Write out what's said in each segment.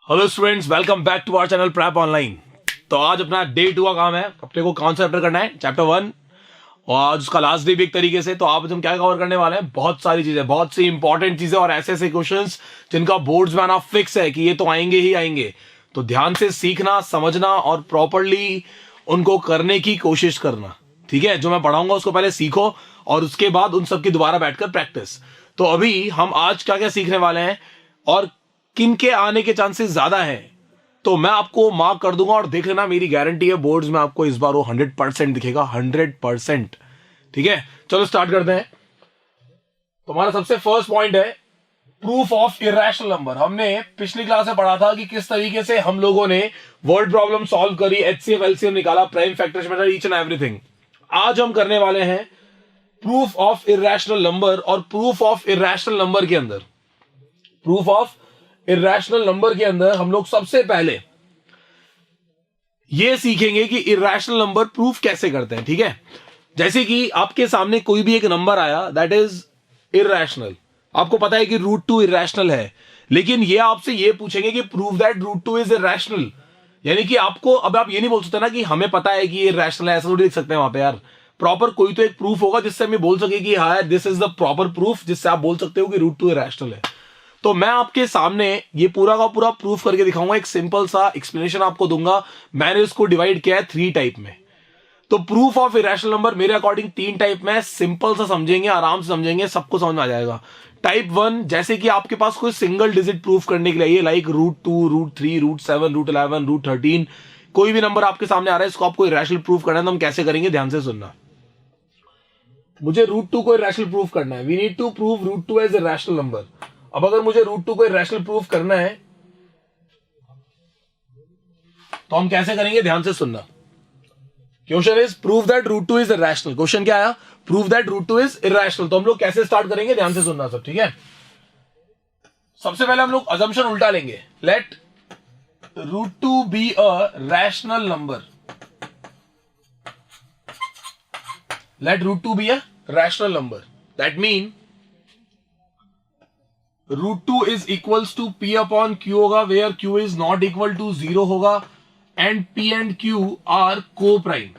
Hello students, welcome back to our channel prep online. तो आज अपना डे 2 का काम है। अपने को कौन सा चैप्टर करना है? चैप्टर 1। और आज उसका लास्ट डे भी एक तरीके से। तो आज हम क्या कवर करने वाले हैं? बहुत सारी चीजें, बहुत सी इंपॉर्टेंट चीजें और ऐसे ऐसे क्वेश्चंस जिनका बोर्ड्स में आना फिक्स है कि ये तो आएंगे ही आएंगे। तो ध्यान से सीखना, समझना और प्रॉपरली उनको करने की कोशिश करना। ठीक है, जो मैं पढ़ाऊंगा उसको पहले सीखो और उसके बाद उन सबकी दोबारा बैठकर प्रैक्टिस। तो अभी हम आज क्या क्या सीखने वाले हैं और किन के आने के चांसेस ज्यादा हैं, तो मैं आपको मार्क कर दूंगा और देख लेना, मेरी गारंटी है बोर्ड्स में आपको इस बार वो 100% दिखेगा, 100%। ठीक है, चलो स्टार्ट करते हैं। तो हमारा सबसे फर्स्ट पॉइंट है प्रूफ ऑफ इरेशनल नंबर। हमने पिछली क्लास में पढ़ा था कि किस तरीके से हम लोगों ने वर्ड प्रॉब्लम सॉल्व करी, एचसीएफ एलसीएम निकाला, prime factors method, each and everything. आज हम करने वाले हैं प्रूफ ऑफ इरेशनल नंबर। और प्रूफ ऑफ इरेशनल नंबर के अंदर, प्रूफ ऑफ इरेशनल नंबर के अंदर हम लोग सबसे पहले यह सीखेंगे कि इरेशनल नंबर प्रूफ कैसे करते हैं। ठीक है, जैसे कि आपके सामने कोई भी एक नंबर आया दैट इज इरेशनल, आपको पता है कि √2 इरेशनल है, लेकिन ये आपसे ये पूछेंगे कि प्रूव दैट √2 इज इरेशनल। यानी कि आपको, अब आप ये नहीं बोल सकते ना कि हमें पता है कि ये इरेशनल है, ऐसा थोड़ी लिख सकते हैं वहां पे यार। प्रॉपर कोई तो एक प्रूफ होगा जिससे हमें बोल सके कि हाँ this is the proper proof, जिससे आप बोल सकते हो कि √2 इरेशनल है। तो मैं आपके सामने ये पूरा का पूरा प्रूफ करके दिखाऊंगा, एक सिंपल सा एक्सप्लेनेशन आपको दूंगा। मैंने इसको डिवाइड किया है 3 टाइप में। तो प्रूफ ऑफ इरेशनल नंबर मेरे अकॉर्डिंग 3 टाइप में, सिंपल सा समझेंगे, आराम से समझेंगे, सबको समझ में आ जाएगा। टाइप 1, जैसे कि आपके पास कोई सिंगल डिजिट प्रूफ करने के लिए, लाइक √2, √3, √7, √11, √13, कोई भी नंबर आपके सामने आ रहा है, इसको आपको इरेशनल प्रूफ करना है। तो हम कैसे करेंगे, ध्यान से सुनना। मुझे √2 को इरेशनल प्रूफ करना है, we need to prove √2 as irrational number. अब अगर मुझे √2 को इरेशनल प्रूफ करना है तो हम कैसे करेंगे, ध्यान से सुनना। Question is prove that √2 is irrational. Question क्या आया? Prove that √2 is irrational. तो हम लोग कैसे स्टार्ट करेंगे, ध्यान से सुनना सब। ठीक है, सबसे पहले हम लोग अजम्पशन उल्टा लेंगे। Let √2 be a rational number. Let √2 be a rational number. That mean √2 is equals to P upon Q होगा, where Q is not equal to 0 होगा, and P and Q are coprime.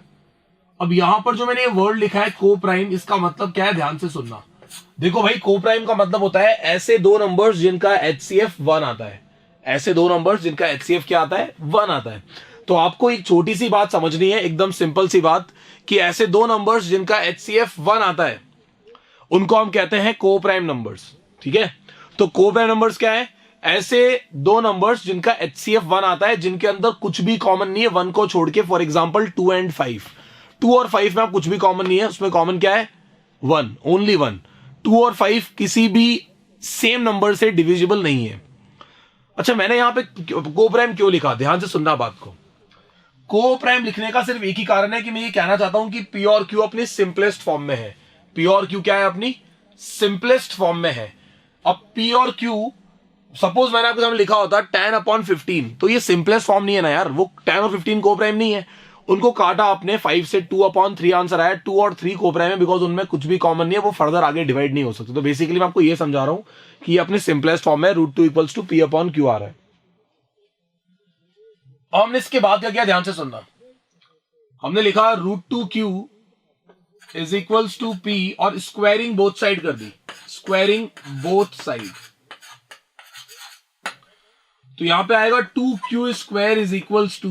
अब यहां पर जो मैंने ये word लिखा है को प्राइम, इसका मतलब क्या है, ध्यान से सुनना। देखो भाई, को प्राइम का मतलब होता है ऐसे दो नंबर्स जिनका HCF 1 आता है। ऐसे दो नंबर्स जिनका HCF क्या आता है, 1 आता है। तो आपको एक छोटी सी बात समझनी है, एकदम सिंपल सी बात, कि ऐसे दो नंबर्स जिनका HCF 1 आता है उनको हम कहते हैं को प्राइम नंबर्स। ठीक है, तो को प्राइम नंबर्स क्या है? ऐसे दो नंबर्स जिनका HCF 1 आता है, जिनके अंदर कुछ भी कॉमन नहीं है 1 को छोड़ के। फॉर एग्जांपल 2 एंड 5, 2 और 5 में आप कुछ भी कॉमन नहीं है, उसमें कॉमन क्या है? 1, ओनली 1। 2 और 5 किसी भी सेम नंबर से डिविजिबल नहीं है। अच्छा, मैंने यहां पे को प्राइम क्यों लिखा, ध्यान से सुनना बात को। को प्राइम लिखने का सिर्फ एक ही कारण है कि मैं ये कहना चाहता हूं कि P और Q अपनी सिंपलेस्ट फॉर्म में है। P और Q क्या है? अपनी सिंपलेस्ट फॉर्म में है। अब P और Q, सपोज मैंने आपके सामने लिखा होता 10 अपॉन 15, तो ये सिंपलेस्ट फॉर्म नहीं है ना यार, वो 10 और 15 को प्राइम नहीं है। उनको काटा आपने 5 से, 2 अपॉन 3 आंसर आया। 2 और 3 को प्राइम है बिकॉज उनमें कुछ भी कॉमन नहीं है, वो फर्दर आगे डिवाइड नहीं हो सकते। तो बेसिकली मैं आपको ये समझा रहा हूं कि ये अपने सिंपलेस्ट फॉर्म में √2 equals to P upon Q आ रहा है। अब हमने इसके बाद क्या किया, ध्यान से सुनना। हमने लिखा √2Q is equals to P और स्क्वायरिंग बोथ साइड कर दी, स्क्वायरिंग बोथ साइड। तो यहां पे आएगा 2Q square is equals to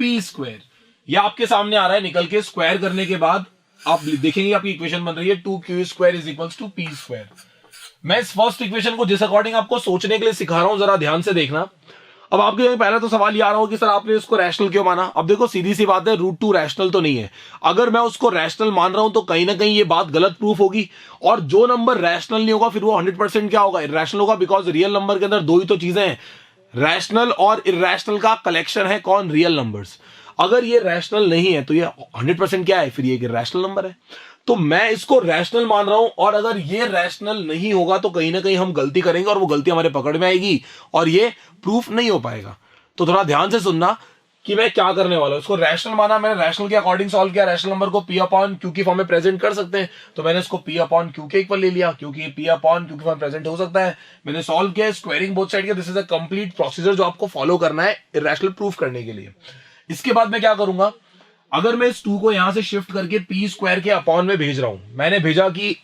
P square. यह आपके सामने आ रहा है निकल के। स्क्वायर करने के बाद आप देखेंगे आपकी इक्वेशन बन रही है 2Q square is equals to P square. मैं इस फर्स्ट इक्वेशन को जिस अकॉर्डिंग आपको सोचने के लिए सिखा रहा हूं, जरा ध्यान से देखना। अब आपके पहला तो सवाल ये आ रहा हो कि सर आपने इसको रैशनल क्यों माना। अब देखो, सीधी सी बात है, √2 रैशनल तो नहीं है। अगर मैं उसको रैशनल मान रहा हूं तो कहीं ना कहीं ये बात गलत प्रूफ होगी। और जो नंबर रैशनल नहीं होगा फिर वो 100% क्या होगा, इरैशनल होगा। बिकॉज रियल नंबर के अंदर दो ही तो चीजें हैं, रैशनल और इरैशनल का कलेक्शन है कौन, रियल नंबर्स। अगर ये रैशनल नहीं है तो ये 100% क्या है, फिर ये रैशनल नंबर है। तो मैं इसको रैशनल मान रहा हूं, और अगर ये रैशनल नहीं होगा तो कहीं ना कहीं हम गलती करेंगे और वो गलती हमारे पकड़ में आएगी और ये प्रूफ नहीं हो पाएगा। तो थोड़ा ध्यान से सुनना। कि मैं क्या करने वाला हूं। इसको रैशनल माना, मैंने रैशनल के अकॉर्डिंग सॉल्व किया। रैशनल नंबर को पी अपॉन क्यू की फॉर्म में प्रेजेंट कर सकते हैं, तो मैंने इसको पी अपॉन क्यू के इक्वल ले लिया, क्योंकि पी अपॉन क्यू की फॉर्म प्रेजेंट हो सकता है। मैंने सॉल्व किया स्क्वायरिंग बोथ साइड के। This is a complete procedure जो आपको फॉलो करना है इररेशनल प्रूफ करने के लिए। इसके बाद मैं क्या करूंगा, अगर मैं इस 2 को यहां से शिफ्ट करके पी स्क्वायर के अपॉन में भेज रहा हूं, मैंने भेजा कि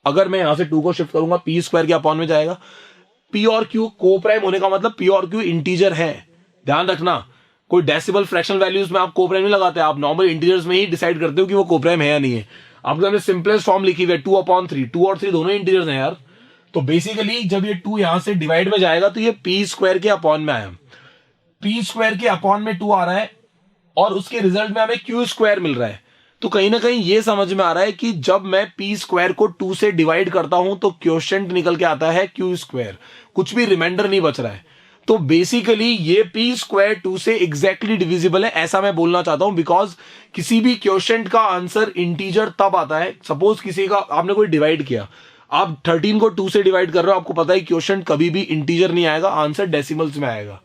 अगर मैं यहां से 2 को शिफ्ट करूंगा पी स्क्वायर के अपॉन में जाएगा। पी और क्यू को प्राइम होने का मतलब पी और क्यू इंटीजर है, ध्यान रखना। कोई डेसिमल फ्रैक्शनल वैल्यूज में आप को प्राइम नहीं लगाते, आप नॉर्मल इंटीजर्स में ही डिसाइड करते हो कि वो को प्राइम है या नहीं है। आपके सामने सिंपलेस्ट फॉर्म लिखी हुई है 2/3, 2 और 3 दोनों इंटीजर्स हैं यार। तो बेसिकली जब ये 2 यहां से डिवाइड में जाएगा तो ये पी स्क्वायर के अपॉन में आया, पी स्क्वायर के अपॉन में 2 आ रहा है और उसके रिजल्ट में हमें क्यू स्क्वायर मिल रहा है। तो कहीं ना कहीं ये समझ में आ रहा है कि जब मैं पी स्क्वायर को 2 से डिवाइड करता हूं तो क्वोशिएंट निकल के आता है क्यू स्क्वायर, कुछ भी रिमाइंडर नहीं बच रहा है। तो बेसिकली ये पी स्क्वायर 2 से एग्जैक्टली डिविजिबल है, ऐसा मैं बोलना चाहता हूं। बिकॉज किसी भी क्वोशिएंट का आंसर इंटीजर तब आता है, सपोज किसी का आपने कोई डिवाइड किया, आप 13 को 2 से डिवाइड कर रहे हो, आपको पता है क्वोशिएंट कभी भी इंटीजर नहीं आएगा, आंसर डेसिमल्स में आएगा,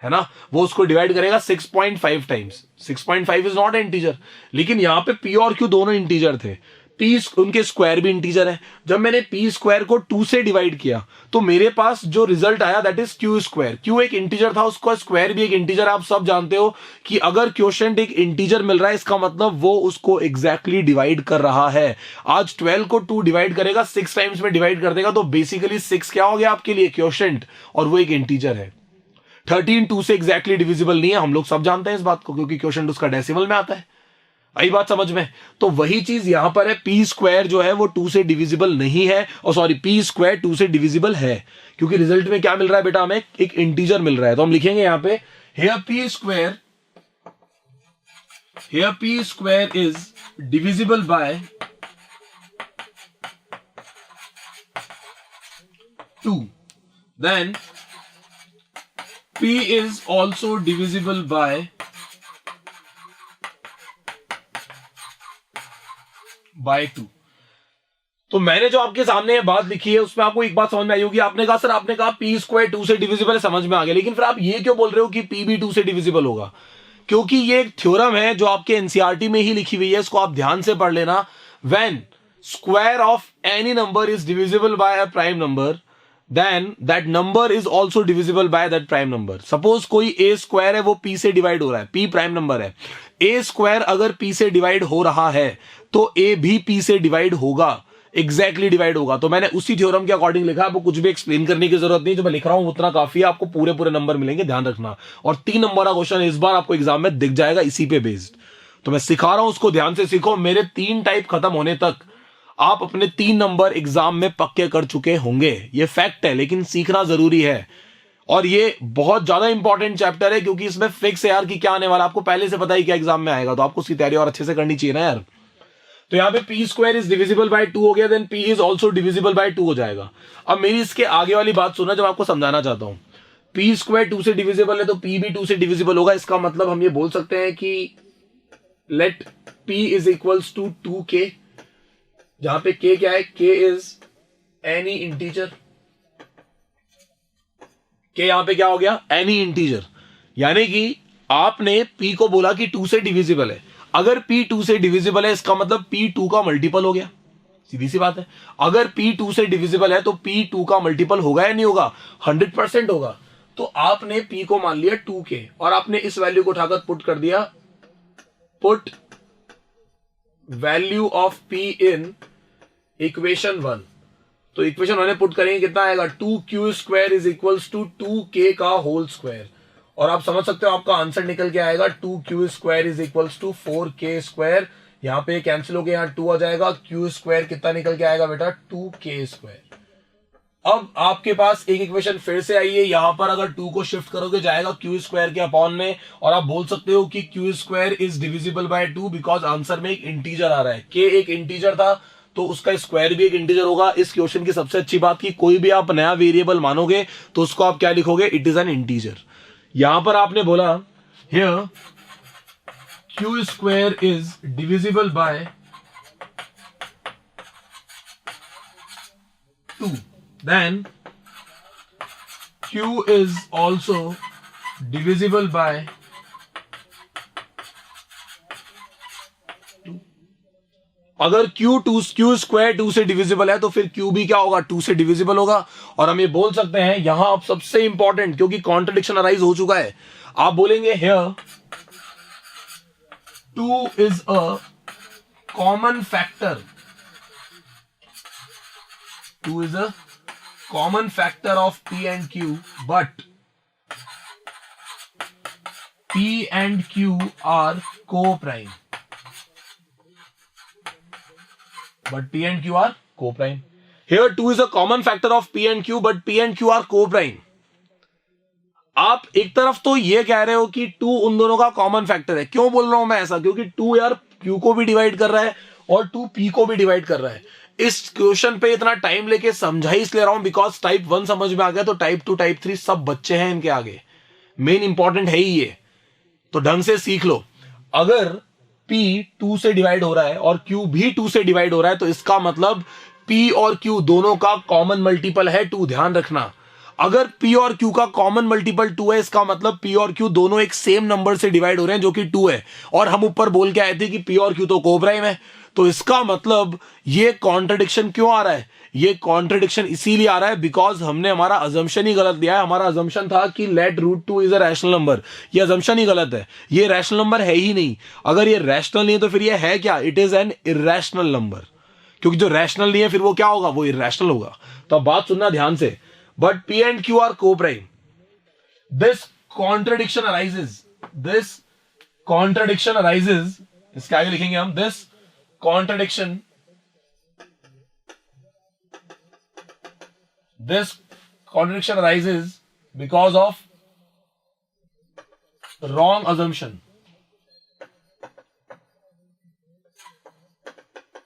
है ना। वो उसको डिवाइड करेगा 6.5 टाइम्स। 6.5 इज नॉट इंटीजर, लेकिन यहां पे पी और क्यू दोनों इंटीजर थे, पी उनके स्क्वायर भी इंटीजर है। जब मैंने पी स्क्वायर को 2 से डिवाइड किया तो मेरे पास जो रिजल्ट आया that is Q square. Q एक इंटीजर था, उसका स्क्वायर भी एक इंटीजर। आप सब जानते हो कि अगर क्वोशिएंट एक इंटीजर मिल रहा है इसका मतलब वो उसको एग्जैक्टली डिवाइड कर रहा है। आज 12 को 2 डिवाइड करेगा, 6 टाइम्स में डिवाइड कर देगा, तो बेसिकली 6 क्या हो गया आपके लिए, क्वोशिएंट, और वो एक इंटीजर है। 13 2 से एग्जैक्टली डिविजिबल नहीं है, हम लोग सब जानते हैं इस बात को, क्योंकि क्वोशिएंट उसका डेसिमल में आता है। आई बात समझ में। तो वही चीज यहां पर है, पी स्क्वायर जो है वो 2 से डिविजिबल नहीं है, और सॉरी पी स्क्वायर 2 से डिविजिबल है, क्योंकि रिजल्ट में क्या मिल रहा है बेटा, हमें एक इंटीजर मिल रहा है। तो हम लिखेंगे यहां पे here P square is divisible by 2, then P is also divisible by 2। तो मैंने जो आपके सामने ये बात लिखी है उसमें आपको एक बात समझ में आई होगी। आपने कहा सर, आपने कहा पी स्क्वायर 2 से डिविजिबल है, समझ में आ गया, लेकिन फिर आप ये क्यों बोल रहे हो कि पी भी 2 से डिविजिबल होगा? क्योंकि ये एक थ्योरम है जो आपके एनसीईआरटी में ही लिखी हुई है, इसको आप ध्यान से पढ़ लेना। When square of any number is divisible bye a prime number, then that number is also divisible by that prime number। Suppose कोई a स्क्वायर है, वो p से डिवाइड हो रहा है, p प्राइम नंबर है, a स्क्वायर अगर p से डिवाइड हो रहा है तो a भी p से डिवाइड होगा, एग्जैक्टली डिवाइड होगा। तो मैंने उसी थ्योरम के अकॉर्डिंग लिखा, आपको कुछ भी एक्सप्लेन करने की जरूरत नहीं, जो मैं लिख रहा हूं उतना काफी है, आपको पूरे पूरे नंबर मिलेंगे, ध्यान रखना। और 3 नंबर का क्वेश्चन इस बार आपको एग्जाम में दिख जाएगा इसी पे बेस्ड। तो मैं सिखा रहा हूं, उसको ध्यान से सीखो। मेरे 3 टाइप खत्म होने तक आप अपने 3 नंबर एग्जाम में पक्के कर चुके होंगे, ये फैक्ट है, लेकिन सीखना जरूरी है। और ये बहुत ज्यादा इंपॉर्टेंट चैप्टर है, क्योंकि इसमें फिक्स है यार कि क्या आने वाला, आपको पहले से पता ही क्या एग्जाम में आएगा, तो आपको उसकी तैयारी और अच्छे से करनी चाहिए ना यार। तो यहां पे P square is divisible by 2 हो गया, then P is also divisible by 2 हो जाएगा। अब मेरी इसके आगे वाली बात सुनना, जब आपको समझाना चाहता हूं। पी स्क्वायर 2 से डिविजिबल है तो पी भी 2 से डिविजिबल होगा। इसका मतलब हम ये बोल सकते हैं कि let P is equals to 2k, जहां पे k क्या है, k is any integer. k यहां पे क्या हो गया, एनी इंटीजर। यानी कि आपने p को बोला कि 2 से डिविजिबल है। अगर p 2 से डिविजिबल है इसका मतलब p 2 का मल्टीपल हो गया, सीधी सी बात है। अगर p 2 से डिविजिबल है तो p 2 का मल्टीपल होगा या नहीं होगा, 100% होगा। तो आपने p को मान लिया 2k और आपने इस वैल्यू को उठाकर पुट कर दिया, put value of p in equation 1। तो इक्वेशन 1 में पुट करेंगे, कितना आएगा, 2q square is equals to 2k का होल स्क्वायर। और आप समझ सकते हो आपका आंसर निकल के आएगा 2q square is equals to 4k square. यहां पे कैंसिल हो गया, यहां 2 आ जाएगा, q स्क्वायर कितना निकल के आएगा बेटा, 2k स्क्वायर। अब आपके पास एक इक्वेशन फिर से आई है, यहां पर अगर 2 को शिफ्ट करोगे जाएगा q स्क्वायर के अपॉन में, और आप बोल सकते हो कि q square is divisible by 2 because answer में एक इंटीजर आ रहा है। k एक इंटीजर था तो उसका स्क्वायर भी एक इंटीजर होगा। इस क्वेश्चन की सबसे अच्छी बात की कोई भी आप नया वेरिएबल मानोगे तो उसको आप क्या लिखोगे, इट इज एन इंटीजर। यहां पर आपने बोला here q square is divisible by 2, then q is also divisible by अगर क्यू स्क्वायर 2 से डिविजिबल है तो फिर क्यू भी क्या होगा, 2 से डिविजिबल होगा। और हम ये बोल सकते हैं यहां अब सबसे इंपॉर्टेंट, क्योंकि कॉन्ट्रडिक्शन अराइज हो चुका है, आप बोलेंगे here 2 is a common factor, 2 is a common factor of P and Q, but P and Q are co-prime. But P and Q are co-prime. Here 2 is a common factor of P and Q, but P and Q are co-prime. आप एक तरफ तो ये कह रहे हो कि 2 उन दोनों का कॉमन फैक्टर है। क्यों बोल रहा हूं मैं ऐसा, क्योंकि 2 यार Q को भी डिवाइड कर रहा है और 2 P को भी डिवाइड कर रहा है। इस क्वेश्चन पे इतना टाइम लेके समझा ही इसलिए रहा हूं बिकॉज टाइप 1 समझ में आ गया तो टाइप 2 टाइप 3 सब बच्चे हैं इनके आगे, मेन इंपॉर्टेंट है ही ये, तो ढंग से सीख लो। अगर P 2 से डिवाइड हो रहा है और Q भी 2 से डिवाइड हो रहा है तो इसका मतलब P और Q दोनों का कॉमन मल्टीपल है 2, ध्यान रखना। अगर P और Q का कॉमन मल्टीपल 2 है, इसका मतलब P और Q दोनों एक सेम नंबर से डिवाइड हो रहे हैं जो कि 2 है, और हम ऊपर बोल के आए थे कि P और Q तो कोप्राइम है। तो इसका मतलब ये कॉन्ट्रडिक्शन क्यों आ रहा है, ये कॉन्ट्रडिक्शन इसीलिए आ रहा है बिकॉज हमने हमारा अजम्पशन ही गलत दिया है। हमारा अजम्पशन था कि let root 2 is a rational number, ये अजम्पशन ही गलत है, ये रैशनल नंबर है ही नहीं। अगर ये रैशनल नहीं है तो फिर ये है क्या, it is an irrational number, क्योंकि जो रैशनल नहीं है फिर वो क्या होगा, वो इरैशनल होगा। तो अब बात सुनना ध्यान से, but P and Q are co-prime. This contradiction arises. This contradiction arises. इसके आगे लिखेंगे हम this contradiction. This contradiction arises because of wrong assumption.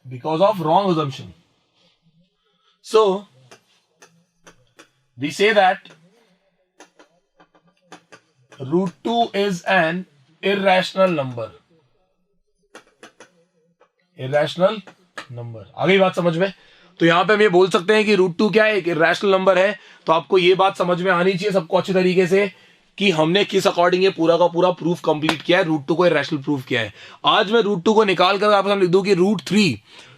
Because of wrong assumption. So we say that root 2 is an irrational number. Irrational number, आगे बात समझ में। तो यहां पे हम ये बोल सकते हैं कि रूट 2 क्या है, एक इरैशनल नंबर है। तो आपको ये बात समझ में आनी चाहिए सबको अच्छी तरीके से कि हमने किस अकॉर्डिंग ये पूरा का पूरा प्रूफ कंप्लीट किया है, रूट 2 को इरैशनल प्रूफ किया है। आज मैं रूट 2 को निकाल कर आपके सामने लिख दूं कि रूट 3,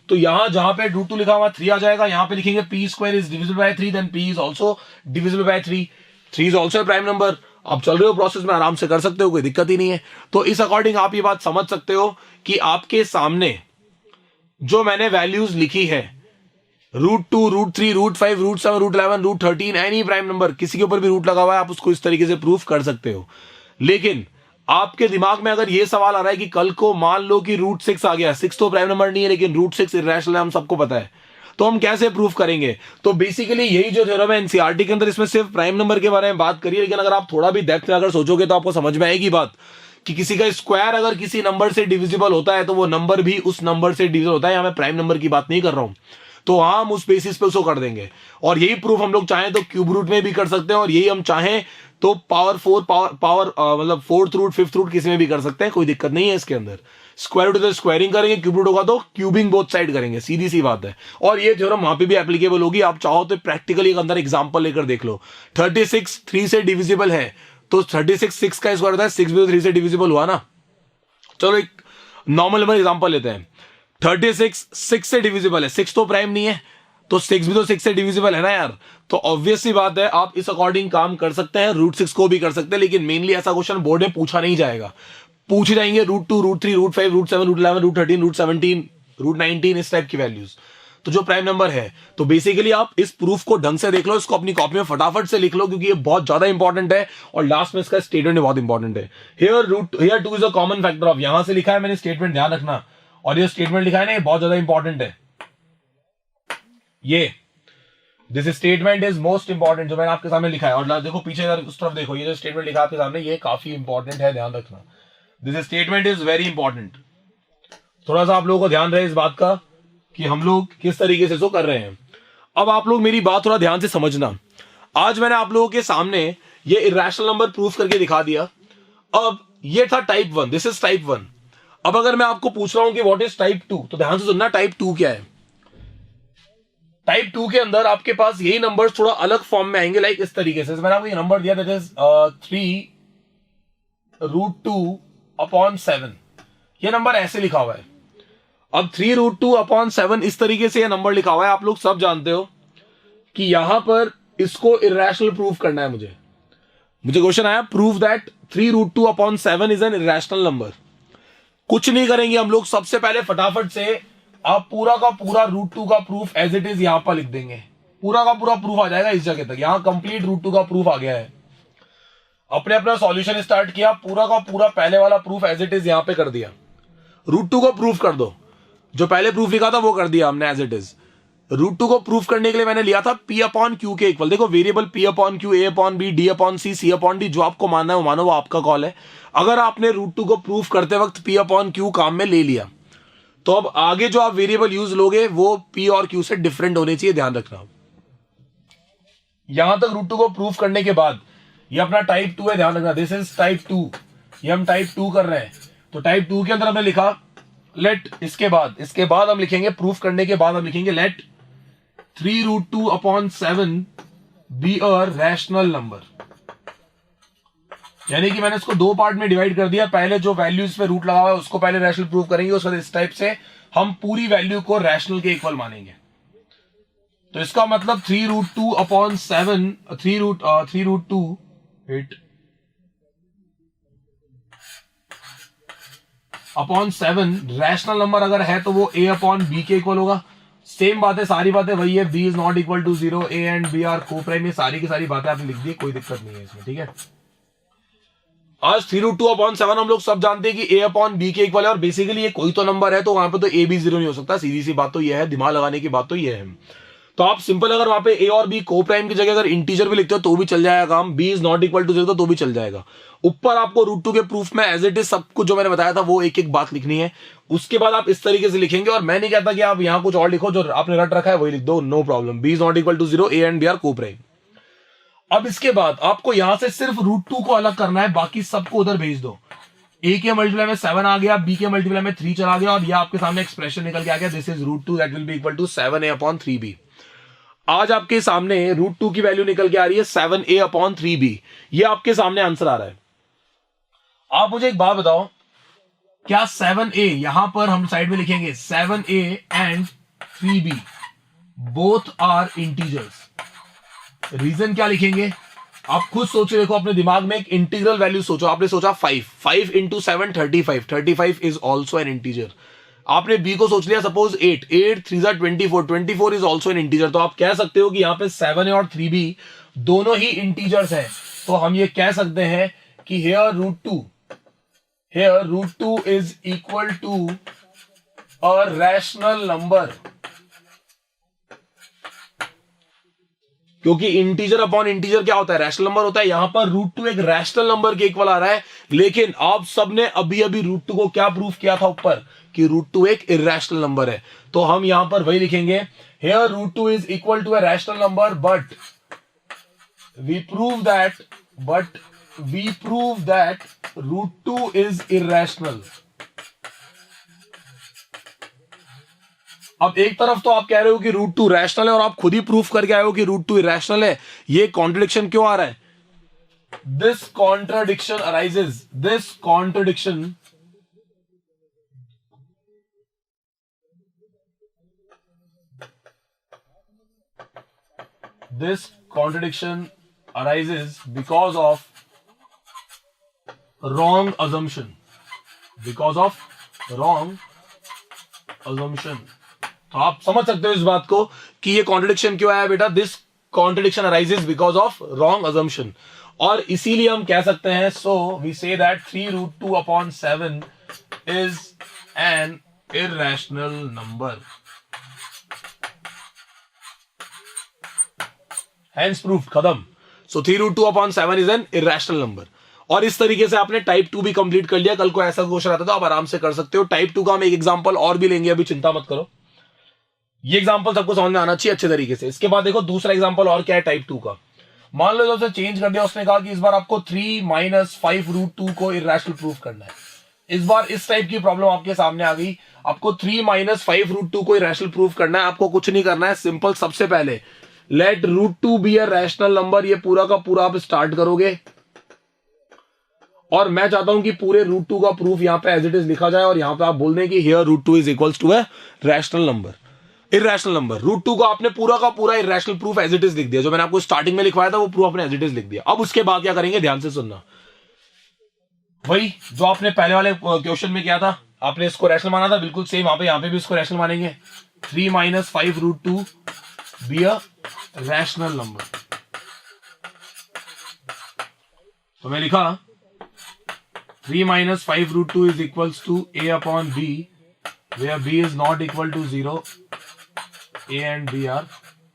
तो यहां जहां पे रूट 2 लिखा हुआ 3 आ जाएगा, यहां पे लिखेंगे P square is divisible by 3, then P is also divisible by 3, 3 is also a prime number. आप चल रहे हो प्रोसेस में, आराम से कर सकते हो, कोई दिक्कत ही नहीं है। तो इस अकॉर्डिंग आप ये बात समझ सकते हो कि आपके सामने जो मैंने वैल्यूज लिखी है, root 2, root 3, root 5, root 7, root 11, root 13, any prime number, किसी के ऊपर भी रूट लगा हुआ है, आप उसको इस तरीके से प्रूफ कर सकते हो। लेकिन आपके दिमाग में अगर ये सवाल आ रहा है कि कल को मान लो कि रूट 6 आ गया, 6 तो प्राइम नंबर नहीं है लेकिन रूट 6 इरैशनल है, हम सबको पता है, तो हम कैसे प्रूफ करेंगे। तो बेसिकली यही जो थ्योरम है एनसीईआरटी के अंदर, इसमें सिर्फ प्राइम नंबर के बारे में बात करिए, लेकिन अगर आप थोड़ा भी डेप्थ में अगर सोचोगे तो आपको समझ में आएगी बात कि किसी का स्क्वायर अगर किसी नंबर से डिविजिबल होता है तो वो नंबर भी उस नंबर से डिविजिबल होता है। यहां मैं प्राइम नंबर की बात नहीं कर रहा हूं, तो हम उस बेसिस पे उसको कर देंगे। और यही प्रूफ हम लोग चाहें तो क्यूब रूट में भी कर सकते हैं, और यही हम चाहें तो पावर 4 पावर मतलब फोर्थ रूट, फिफ्थ रूट किसी में भी कर सकते हैं, कोई दिक्कत नहीं है इसके अंदर। स्क्वायर रूट तो स्क्वायरिंग करेंगे, क्यूब रूट होगा तो क्यूबिंग बोथ साइड करेंगे, सीधी सी बात है। और ये थ्योरम वहां पे भी एप्लीकेबल होगी, आप चाहो तो प्रैक्टिकली एक अंदर एग्जांपल लेकर देख लो। 36 3 से डिविजिबल है, तो 36 6 का स्क्वायर होता है, 6 भी तो 3 से डिविजिबल हुआ ना। चलो एक नॉर्मल एग्जांपल लेते हैं, 36 6 से डिविजिबल है, 6 तो प्राइम नहीं है, तो 6 भी तो 6 से डिविजिबल है ना यार। तो ऑब्वियस सी बात है आप इस अकॉर्डिंग काम कर सकते हैं, रूट 6 को भी कर सकते हैं, लेकिन मेनली ऐसा क्वेश्चन बोर्ड में पूछा नहीं जाएगा। पूछे जाएंगे root 2, root 3, root 5, root 7, root 11, root 13, root 17, root 19, इस टाइप की वैल्यूज, तो जो प्राइम नंबर है। तो बेसिकली आप इस प्रूफ को ढंग से देख लो, इसको अपनी कॉपी में फटाफट से लिख लो, क्योंकि ये बहुत ज्यादा इंपॉर्टेंट है और लास्ट में इसका स्टेटमेंट बहुत इंपॉर्टेंट है। Here 2 is a common factor of, यहां से लिखा है मैंने स्टेटमेंट, ध्यान रखना, और ये स्टेटमेंट लिखा है ना, ये बहुत ज्यादा इंपॉर्टेंट है। ये this statement is most important, जो मैंने आपके सामने लिखा है। और देखो पीछे उस तरफ देखो, ये जो स्टेटमेंट लिखा है आपके सामने, ये काफी इंपॉर्टेंट है, ध्यान रखना। This statement is very important. थोड़ा सा आप लोगों को ध्यान रहे इस बात का कि हम लोग किस तरीके से इसको कर रहे हैं। अब आप लोग मेरी बात थोड़ा ध्यान से समझना। आज मैंने आप लोगों के सामने ये इरैशनल नंबर प्रूफ करके दिखा दिया। अब ये था टाइप 1, दिस इज टाइप 1। अब अगर मैं आपको पूछ रहा हूं कि व्हाट इज टाइप 2, तो ध्यान से सुनना टाइप 2 क्या है। टाइप 2 के अंदर आपके पास यही नंबर थोड़ा अलग फॉर्म में आएंगे, लाइक इस तरीके से। मैंने आपको ये नंबर दिया, दैट इज 3 रूट 2 अपॉन 7, ये नंबर ऐसे लिखा हुआ है। अब 3√2/7 इस तरीके से ये नंबर लिखा हुआ है, आप लोग सब जानते हो कि यहां पर इसको इरेशनल प्रूफ करना है। मुझे क्वेश्चन आया, prove that 3√2/7 is an irrational number. कुछ नहीं करेंगे हम लोग, सबसे पहले फटाफट से आप पूरा का पूरा √2 का प्रूफ एज इट इज यहां पर लिख देंगे। पूरा का पूरा प्रूफ आ जाएगा इस जगह तक, यहां कंप्लीट √2 का प्रूफ आ गया है। अपने अपना सॉल्यूशन स्टार्ट किया, पूरा का पूरा पहले वाला प्रूफ एज इट इज यहां पे कर दिया। √2 को प्रूफ कर दो, जो पहले प्रूफ लिखा था वो कर दिया हमने एज इट इज। √2 को प्रूफ करने के लिए मैंने लिया था P/Q के इक्वल। देखो variable P/Q, A/B, D/C, C/D, जो आपको मानना है वो मानो, वो आपका कॉल है। अगर आपने √2 को प्रूफ करते वक्त P/Q काम में ले लिया, तो अब आगे जो आप वेरिएबल यूज लोगे वो P और Q से डिफरेंट होने चाहिए, ध्यान रखना। यहां तक √2 को प्रूफ करने के बाद ये अपना टाइप 2 है, ध्यान रखना, दिस इज टाइप 2। ये हम टाइप 2 कर रहे हैं, तो टाइप 2 के अंदर हमने लिखा लेट, इसके बाद हम लिखेंगे, प्रूफ करने के बाद हम लिखेंगे let 3√2/7 be a rational number. यानी कि मैंने इसको दो पार्ट में डिवाइड कर दिया। पहले जो वैल्यूज पे रूट लगा हुआ है उसको पहले रैशनल प्रूफ करेंगे, उसके बाद इस टाइप से हम पूरी वैल्यू को रैशनल के इक्वल मानेंगे। तो इसका मतलब 3√2/7 रैशनल नंबर अगर है तो वो A/B के इक्वल होगा। सेम बात है, सारी बातें वही है। B is not equal to 0, A and B are coprime, ये सारी की सारी बातें आपने लिख दी, कोई दिक्कत नहीं है इसमें, ठीक है। आज 3√2/7 हम लोग सब जानते हैं कि A/B के इक्वल है, और बेसिकली ये कोई तो नंबर है, तो वहां पे तो A भी 0 नहीं हो सकता। सीधी सी बात तो ये है, दिमाग लगाने की बात तो ये है। तो आप सिंपल अगर वहां पे A और B को प्राइम की जगह अगर इंटीजर भी लिखते हो तो भी चल जाएगा काम। B is not equal to 0 तो भी चल जाएगा। ऊपर आपको √2 के प्रूफ में एज इट इज सब कुछ जो मैंने बताया था वो एक एक बात लिखनी है। उसके बाद आप इस तरीके से लिखेंगे, और मैं नहीं कहता कि आप यहां कुछ और लिखो, जो आपने रट रखा है वही लिख दो, no problem. B is not equal to 0, A and B are coprime. अब इसके बाद आपको यहां से सिर्फ √2 को अलग करना है, बाकी सबको उधर भेज दो। A के मल्टीप्लाई में 7 आ गया, B के मल्टीप्लाई में 3 चला गया, और यह आपके सामने एक्सप्रेशन निकल के आ गया, this is √2 that will be equal to 7A/3B। आज आपके सामने √2 की वैल्यू निकल के आ रही है 7A/3B। ये आपके सामने आंसर आ रहा है। आप मुझे एक बात बताओ, क्या 7A, यहां पर हम साइड में लिखेंगे 7A and 3B both are integers. Reason क्या लिखेंगे आप खुद सोचो, देखो अपने दिमाग में एक इंटीग्रल वैल्यू सोचो। आपने सोचा 5 into 7 35 is also an integer. आपने B को सोच लिया suppose 8 3 24 is also an integer. तो आप कह सकते हो कि यहाँ पे 7A और 3B दोनों ही इंटीजर्स हैं। तो हम ये कह सकते हैं कि here √2 is equal to a rational number, क्योंकि इंटीजर अपॉन इंटीजर क्या होता है, रैशनल नंबर होता है। यहां पर √2 एक रैशनल नंबर के इक्वल आ रहा है, लेकिन आप सबने अभी अभी √2 को क्या प्रूफ किया था ऊपर, कि √2 एक इरेशनल नंबर है। तो हम यहां पर वही लिखेंगे, here √2 is equal to a rational number, but we prove that √2 is irrational. अब एक तरफ तो आप कह रहे हो कि √2 रैशनल है, और आप खुद ही प्रूफ करके आए हो कि √2 इरेशनल है। ये कॉन्ट्रडिक्शन क्यों आ रहा है? This contradiction arises, this contradiction arises because of wrong assumption, तो आप समझ सकते हो इस बात को कि ये कॉन्ट्रडिक्शन क्यों आया बेटा। This contradiction arises because of wrong assumption, और इसीलिए हम कह सकते हैं, so we say that 3√2/7 is an irrational number. Hence proof खत्म। So 3√2/7 is an irrational number. और इस तरीके से आपने टाइप 2 भी कंप्लीट कर लिया। कल को ऐसा क्वेश्चन आता तो आप आराम से कर सकते हो। टाइप 2 का हम एक एग्जांपल और भी लेंगे, अभी चिंता मत करो। ये एग्जांपल सबको समझ में आना चाहिए अच्छे तरीके से। इसके बाद देखो दूसरा एग्जांपल और क्या है टाइप 2 का। मान लो जब से चेंज कर दिया, उसने कहा कि इस बार आपको 3 - 5√2 को इररेशनल प्रूफ करना है। इस बार इस टाइप की प्रॉब्लम आपके सामने आ गई, आपको 3 - 5√2 को इररेशनल प्रूफ करना है। आपको कुछ नहीं करना है, सिंपल, सबसे पहले let √2 be a rational number. ये पूरा का पूरा आप स्टार्ट करोगे, और मैं चाहता हूं कि पूरे रूट टू का प्रूफ यहां पे एज इट इज लिखा जाए और यहां पे आप बोल दें कि here root two is equals to a rational number, irrational number. Root two को आपने पूरा का पूरा irrational proof as it is लिख दिया, जो मैंने आपको स्टार्टिंग में लिखवाया था वो प्रूफ आपने एज इट इज लिख दिया। अब उसके बाद क्या करेंगे, ध्यान से सुनना, वही जो आपने पहले वाले क्वेश्चन में किया था, आपने इसको रैशनल माना था, बिल्कुल सेम यहां पे भी इसको रैशनल मानेंगे। 3 - 5 root two be a rational number. तो मैं लिखा 3 - 5 root two is equals to a upon b, where b is not equal to 0, a and b are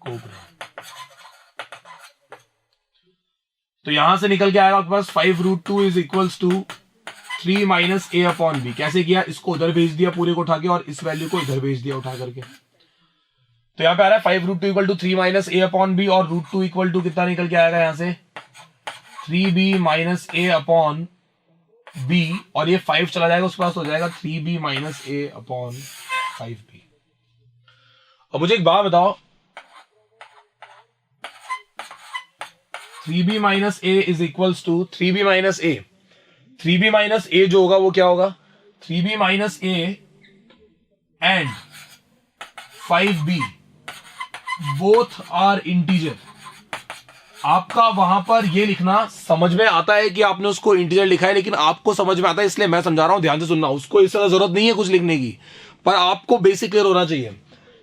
co-prime। तो यहां से निकल के आएगा आपके पास 5 root two is equals to 3 - a upon b। कैसे किया, इसको उधर भेज दिया पूरे को उठा के और इस वैल्यू को इधर भेज दिया उठा करके। तो यहां पे आ रहा है 5 root two equal to 3 - a upon b, और रूट टू इक्वल टू कितना निकल के आएगा यहां से 3b - a अपॉन b, और ये 5 चला जाएगा उसके पास हो जाएगा 3b - a अपॉन 5b। अब मुझे एक बात बताओ, 3b - a is equals to 3b - a, 3b - a जो होगा वो क्या होगा, 3b - a and 5b both are integer. आपका वहां पर ये लिखना समझ में आता है कि आपने उसको इंटीजर लिखा है, लेकिन आपको समझ में आता है इसलिए मैं समझा रहा हूं, ध्यान से सुनना। उसको इस तरह जरूरत नहीं है कुछ लिखने की, पर आपको बेसिक क्लियर होना चाहिए।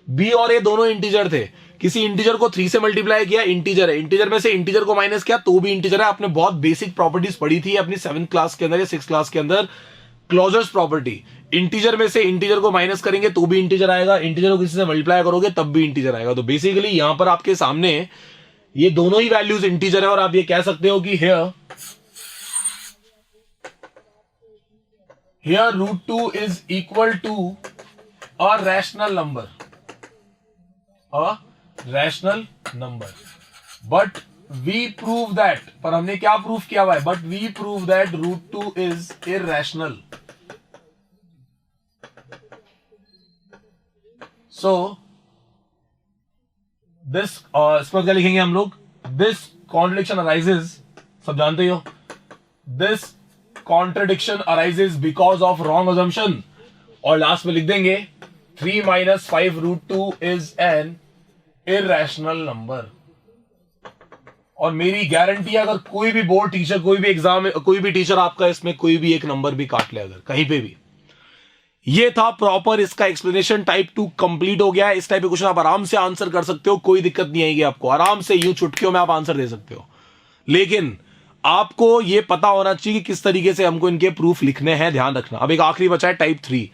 बी और ए दोनों इंटीजर थे, किसी इंटीजर को 3 से मल्टीप्लाई किया, इंटीजर है, इंटीजर में से इंटीजर को माइनस किया तो भी इंटीजर है। आपने बहुत बेसिक प्रॉपर्टीज पढ़ी थी अपनी 7th क्लास के अंदर या 6th क्लास के अंदर, क्लोजर्स प्रॉपर्टी। इंटीजर में से इंटीजर को माइनस करेंगे तो भी इंटीजर आएगा, इंटीजर को किसी से मल्टीप्लाई करोगे तब भी इंटीजर आएगा। तो बेसिकली यहां पर आपके सामने ये दोनों ही वैल्यूज इंटीजर है, और आप ये कह सकते हो कि here root two is equal to a rational number, a rational number. But we prove that, पर हमने क्या प्रूफ किया हुआ है, but we prove that root two is irrational. So this, इसको क्या लिखेंगे हम लोग, दिस कॉन्ट्रडिक्शन अराइजेज, सब जानते ही हो, this contradiction arises because of wrong assumption. और लास्ट में लिख देंगे 3 - 5 root two is an irrational number. और मेरी गारंटी है, अगर कोई भी बोर्ड टीचर, कोई भी एग्जाम, कोई भी टीचर आपका इसमें कोई भी एक नंबर भी काट ले अगर कहीं पे भी। ये था प्रॉपर इसका एक्सप्लेनेशन। टाइप 2 कंप्लीट हो गया है। इस टाइप के क्वेश्चन आप आराम से आंसर कर सकते हो, कोई दिक्कत नहीं आएगी आपको, आराम से यूं चुटकियों में आप आंसर दे सकते हो। लेकिन आपको ये पता होना चाहिए कि किस तरीके से हमको इनके प्रूफ लिखने हैं, ध्यान रखना। अब एक आखिरी बचा है टाइप 3,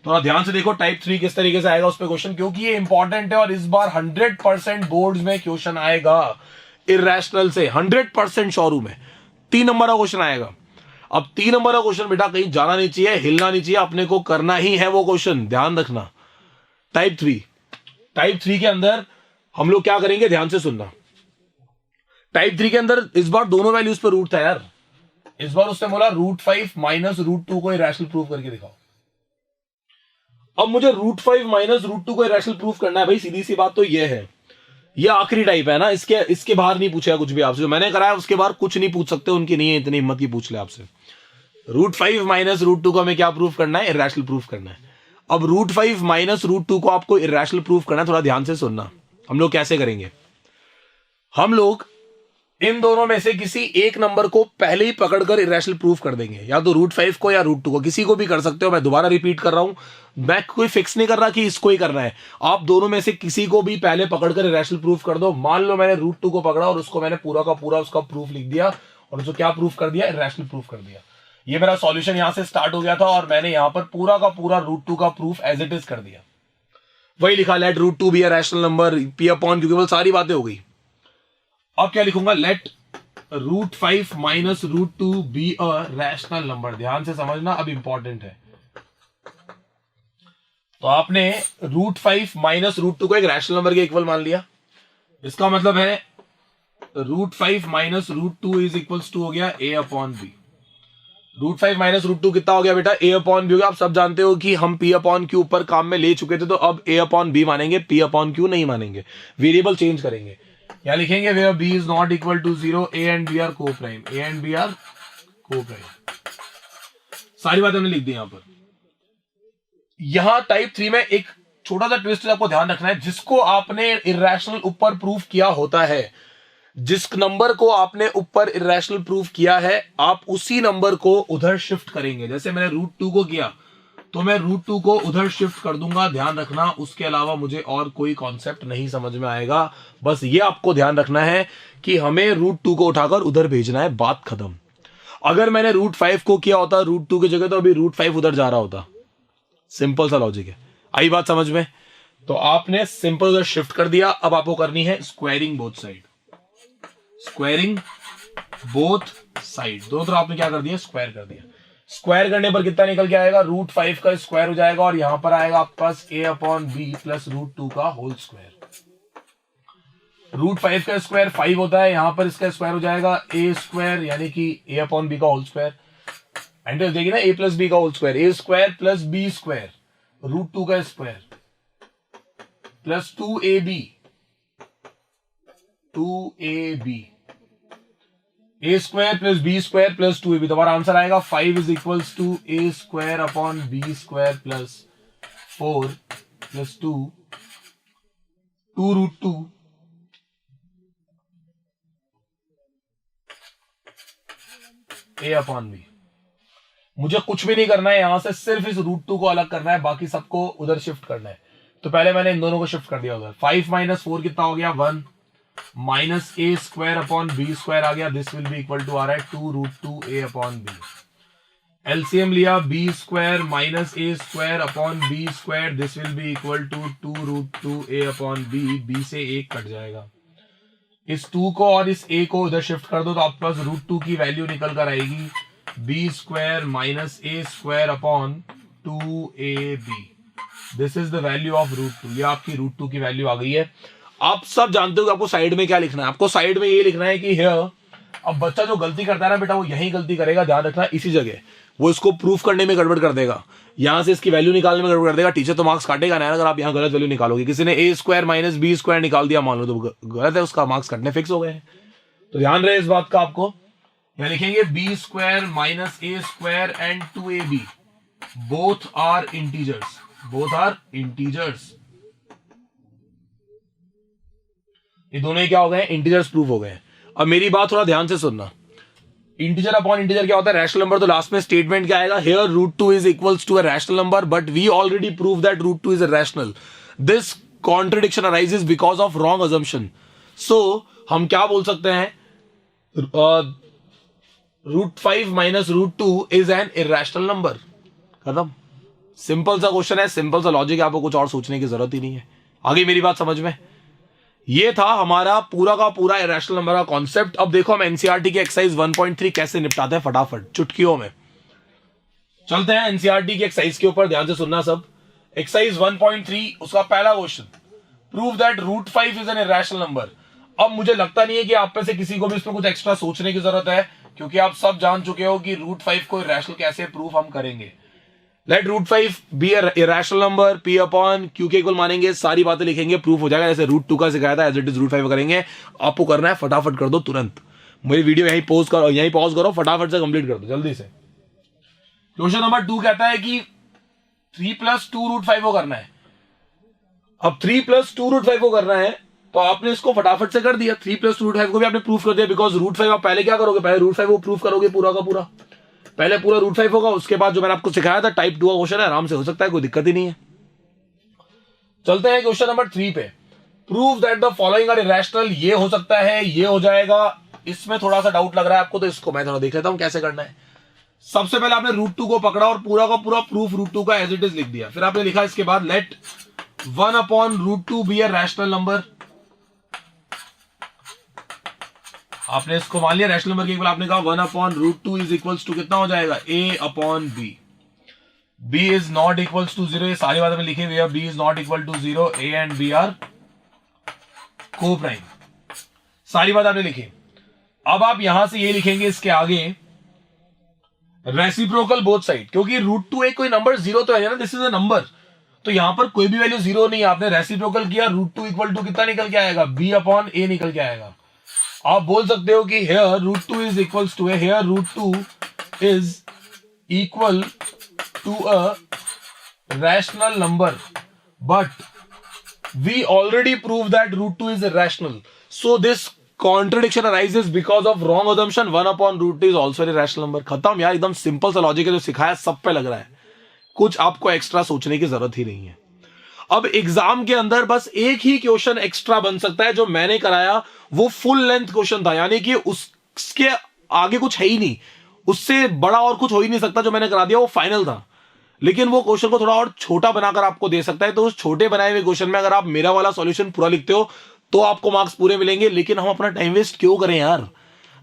थोड़ा ध्यान से देखो टाइप 3 किस तरीके से आएगा उस पर क्वेश्चन, क्योंकि ये इंपॉर्टेंट है और इस बार 100% बोर्ड्स में क्वेश्चन आएगा इरैशनल से, 100% श्योर हूं मैं। 3 नंबर का क्वेश्चन आएगा। अब 3 नंबर का क्वेश्चन बेटा कहीं जाना नहीं चाहिए, हिलना नहीं चाहिए, अपने को करना ही है वो क्वेश्चन, ध्यान रखना। टाइप 3 के अंदर हम लोग क्या करेंगे, ध्यान से सुनना। टाइप 3 के अंदर इस बार दोनों वैल्यूज पे रूट था यार। इस बार उसने बोला √5 - √2 को इरैशनल प्रूफ करके दिखाओ। अब मुझे √5 - √2 को इरैशनल प्रूफ करना है भाई, सीधी सी बात तो ये है। ये आखिरी टाइप है ना, इसके बाहर नहीं पूछेगा कुछ भी आपसे, जो मैंने कराया उसके बाहर कुछ नहीं पूछ सकते, उनकी नहीं है इतनी हिम्मत की पूछ ले आपसे। √5 - √2 को हमें क्या प्रूफ करना है, इरैशनल प्रूफ करना है। अब √5 - √2 को आपको इरैशनल प्रूफ करना है, थोड़ा ध्यान से सुनना। हम लोग कैसे करेंगे, हम लोग इन दोनों में से किसी एक नंबर को पहले ही पकड़कर इरैशनल प्रूफ कर देंगे, या तो √5 को या √2 को, किसी को भी कर सकते हो। मैं दोबारा रिपीट कर रहा हूं, मैं कोई फिक्स नहीं कर रहा कि इसको ही करना है, आप दोनों में से किसी को भी पहले पकड़कर इरैशनल प्रूफ कर दो। मान लो मैंने √2 को पकड़ा और उसको मैंने पूरा का पूरा उसका प्रूफ लिख दिया, और उसको क्या प्रूफ कर दिया, इरैशनल प्रूफ कर दिया। ये मेरा सॉल्यूशन यहां से स्टार्ट हो गया था, और मैंने यहां पर पूरा का पूरा √2 का प्रूफ एज इट इज कर दिया। वही लिखा, let √2 be a rational number, P upon Q, केवल सारी बातें हो गई। अब क्या लिखूंगा, let √5 - √2 be a rational number. ध्यान से समझना, अब इंपॉर्टेंट है। तो आपने √5 - √2 को एक रैशनल नंबर के इक्वल मान लिया, इसका मतलब है √5 - √2 इज इक्वल्स टू हो गया a अपॉन b। √5 - √2 कितना हो गया बेटा, a अपॉन b हो गया। आप सब जानते हो कि हम p अपॉन q ऊपर काम में ले चुके थे, तो अब a अपॉन b मानेंगे, p अपॉन q नहीं मानेंगे, वेरिएबल चेंज करेंगे। क्या लिखेंगे, where b is not equal to 0, a and b are co-prime, a and b are co-prime। सारी बातें हमने लिख दी यहां पर। यहां टाइप 3 में एक छोटा सा ट्विस्ट आपको ध्यान रखना है, जिसको आपने इर्रेशनल ऊपर प्रूफ किया होता है, जिस नंबर को आपने ऊपर इर्रेशनल प्रूफ किया है, आप उसी नंबर को उधर शिफ्ट करेंगे। जैसे मैंने √2 को किया तो मैं √2 को उधर शिफ्ट कर दूंगा, ध्यान रखना। उसके अलावा मुझे और कोई कॉन्सेप्ट नहीं समझ में आएगा। बस ये आपको ध्यान रखना है कि हमें √2 को उठाकर उधर भेजना है, बात खत्म। अगर मैंने √5 को किया होता √2 की जगह, तो अभी √5 उधर जा रहा होता। सिंपल सा लॉजिक है, आई बात समझ में? तो आपने सिंपल उधर शिफ्ट कर दिया। अब आपको करनी है squaring both side, squaring both side, दोनों तरफ आपने क्या कर दिया, स्क्वायर कर दिया। स्क्वायर करने पर कितना निकल के आएगा, √5 का स्क्वायर हो जाएगा, और यहां पर आएगा आपके पास a/b प्लस √2 का होल स्क्वायर। √5 का स्क्वायर 5 होता है, यहां पर इसका स्क्वायर हो जाएगा a स्क्वायर, यानी कि a/b का होल स्क्वायर। एंटर देखिए ना, a प्लस बी का whole square, a square plus b square √2 का square plus 2ab a square plus b square plus 2ab। तो हमारा आंसर आएगा 5 is equals to a square upon b square plus 4 plus 2 √2 a upon b। मुझे कुछ भी नहीं करना है, यहां से सिर्फ इस √2 को अलग करना है, बाकी सबको उधर शिफ्ट करना है। तो पहले मैंने इन दोनों को शिफ्ट कर दिया उधर। 5 माइनस 4 कितना हो गया, 1 minus a square upon b square आ गया, this will be equal to आ रहा है 2√2a अपॉन b। एलसीएम लिया, b square minus a square upon b square, this will be equal to 2√2a upon b। b से 1 cut जाएगा, इस 2 को और इस a को उधर शिफ्ट कर दो, तो आपके पास √2 की वैल्यू निकल कर आएगी b square minus a square upon 2ab। This is the value of √2। ये आपकी √2 की वैल्यू आ गई है। आप सब जानते हो कि आपको साइड में क्या लिखना है, आपको साइड में ये लिखना है कि हियर। अब बच्चा जो गलती करता है ना बेटा, वो यही गलती करेगा, ध्यान रखना। इसी जगह वो इसको प्रूफ करने में गड़बड़ कर देगा, यहां से इसकी वैल्यू निकालने में गड़बड़ कर देगा। टीचर तो मार्क्स काटेगा ना अगर आप यहां गलत वैल्यू निकालोगे। किसी ने a square minus b square निकाल दिया मान लो, तो गलत है, उसका मार्क्स कटने फिक्स हो गए हैं। तो ध्यान रहे इस बात का। आपको यहां लिखेंगे b square minus a square and 2ab both are integers, both are integers. ये दोनों ही क्या हो गए, इंटीजर्स प्रूफ हो गए। अब मेरी बात थोड़ा ध्यान से सुनना। इंटीजर अपॉन इंटीजर क्या होता है, रैशनल नंबर। तो लास्ट में स्टेटमेंट क्या आएगा, here √2 is equals to a rational number, but we already prove that √2 is a rational. This contradiction arises because of wrong assumption. So हम क्या बोल सकते हैं, √5 minus √2 is an irrational number. खत्म। सिंपल सा क्वेश्चन है, सिंपल सा logic है, आपको कुछ और सोचने की जरूरत ही नहीं है। आगे मेरी बात समझ में? ये था हमारा पूरा का पूरा इरेशनल नंबर का कॉन्सेप्ट। अब देखो हम एनसीईआरटी की एक्सरसाइज 1.3 कैसे निपटाते हैं, फटाफट चुटकियों में। चलते हैं एनसीईआरटी की एक्सरसाइज के ऊपर, ध्यान से सुनना सब। एक्सरसाइज 1.3 उसका पहला question, prove that √5 is an irrational number. अब मुझे लगता नहीं है कि आप में से किसी को भी इसमें कुछ एक्स्ट्रा सोचने की जरूरत है, क्योंकि आप सब जान चुके हो कि √5 को इरेशनल कैसे प्रूफ हम करेंगे। Let √5 be irrational number, p upon q के इक्वल मानेंगे, सारी बातें लिखेंगे, प्रूफ हो जाएगा। जैसे √2 का सिखाया था एज इट इज √5 करेंगे। आपको करना है फटाफट कर दो तुरंत। मेरी वीडियो यहीं पॉज करो, यहीं पॉज करो, फटाफट से कंप्लीट कर दो जल्दी से। क्वेश्चन नंबर 2 कहता है कि 3 + 2 √5 को करना है। अब 3 + 2 √5 को करना है, तो आपने इसको फटाफट से कर दिया। 3 + 2 √5 को भी आपने प्रूफ कर दिया, बिकॉज √5 आप पहले क्या करोगे, पहले √5 को प्रूफ करोगे पूरा का पूरा। पहले पूरा √5 होगा, उसके बाद जो मैंने आपको सिखाया था टाइप 2 का क्वेश्चन है, आराम से हो सकता है, कोई दिक्कत ही नहीं है। चलते हैं क्वेश्चन नंबर 3 पे। Prove that the following are irrational. ये हो सकता है, ये हो जाएगा। इसमें थोड़ा सा डाउट लग रहा है आपको, तो इसको मैं थोड़ा देख लेता हूं कैसे करना है। सबसे पहले आपने √2 को पकड़ा और पूरा का पूरा प्रूफ √2 का एज इट इज लिख दिया। फिर आपने लिखा इसके बाद let 1 upon √2 be a rational number. आपने इसको मान लिया रैशनल नंबर के इक्वल। आपने कहा 1 अपॉन √2 इज इक्वल्स टू कितना हो जाएगा, a upon b। b is not equals to 0। ये सारी बातें में लिखे हुए हैं, b is not equal to 0, a and b are coprime. सारी बात आपने लिखी। अब आप यहां से ये लिखेंगे इसके आगे रेसिप्रोकल बोथ साइड, क्योंकि √2 एक कोई नंबर 0 तो है ना, दिस इज अ नंबर। तो यहां पर कोई भी वैल्यू 0 नहीं है। आपने रेसिप्रोकल किया, √2 इक्वल टू कितना निकल के आएगा, b अपॉन a निकल के आएगा। आप बोल सकते हो कि here √2 is equals to here √2 is equal to a rational number, but we already proved that root 2 is irrational. So this contradiction arises because of wrong assumption 1 upon root 2 is also a rational number. खत्म यार, एकदम simple सा logic है जो सिखाया सब पे लग रहा है, कुछ आपको एक्स्ट्रा सोचने की जरूरत ही नहीं है. अब एग्जाम के अंदर बस एक ही क्वेश्चन एक्स्ट्रा बन सकता है, जो मैंने कराया वो फुल लेंथ क्वेश्चन था, यानी कि उसके आगे कुछ है ही नहीं, उससे बड़ा और कुछ हो ही नहीं सकता. जो मैंने करा दिया वो फाइनल था, लेकिन वो क्वेश्चन को थोड़ा और छोटा बनाकर आपको दे सकता है. तो उस छोटे बनाए हुए क्वेश्चन में अगर आप मेरा वाला सॉल्यूशन पूरा लिखते हो तो आपको मार्क्स पूरे मिलेंगे. लेकिन हम अपना टाइम वेस्ट क्यों करें यार,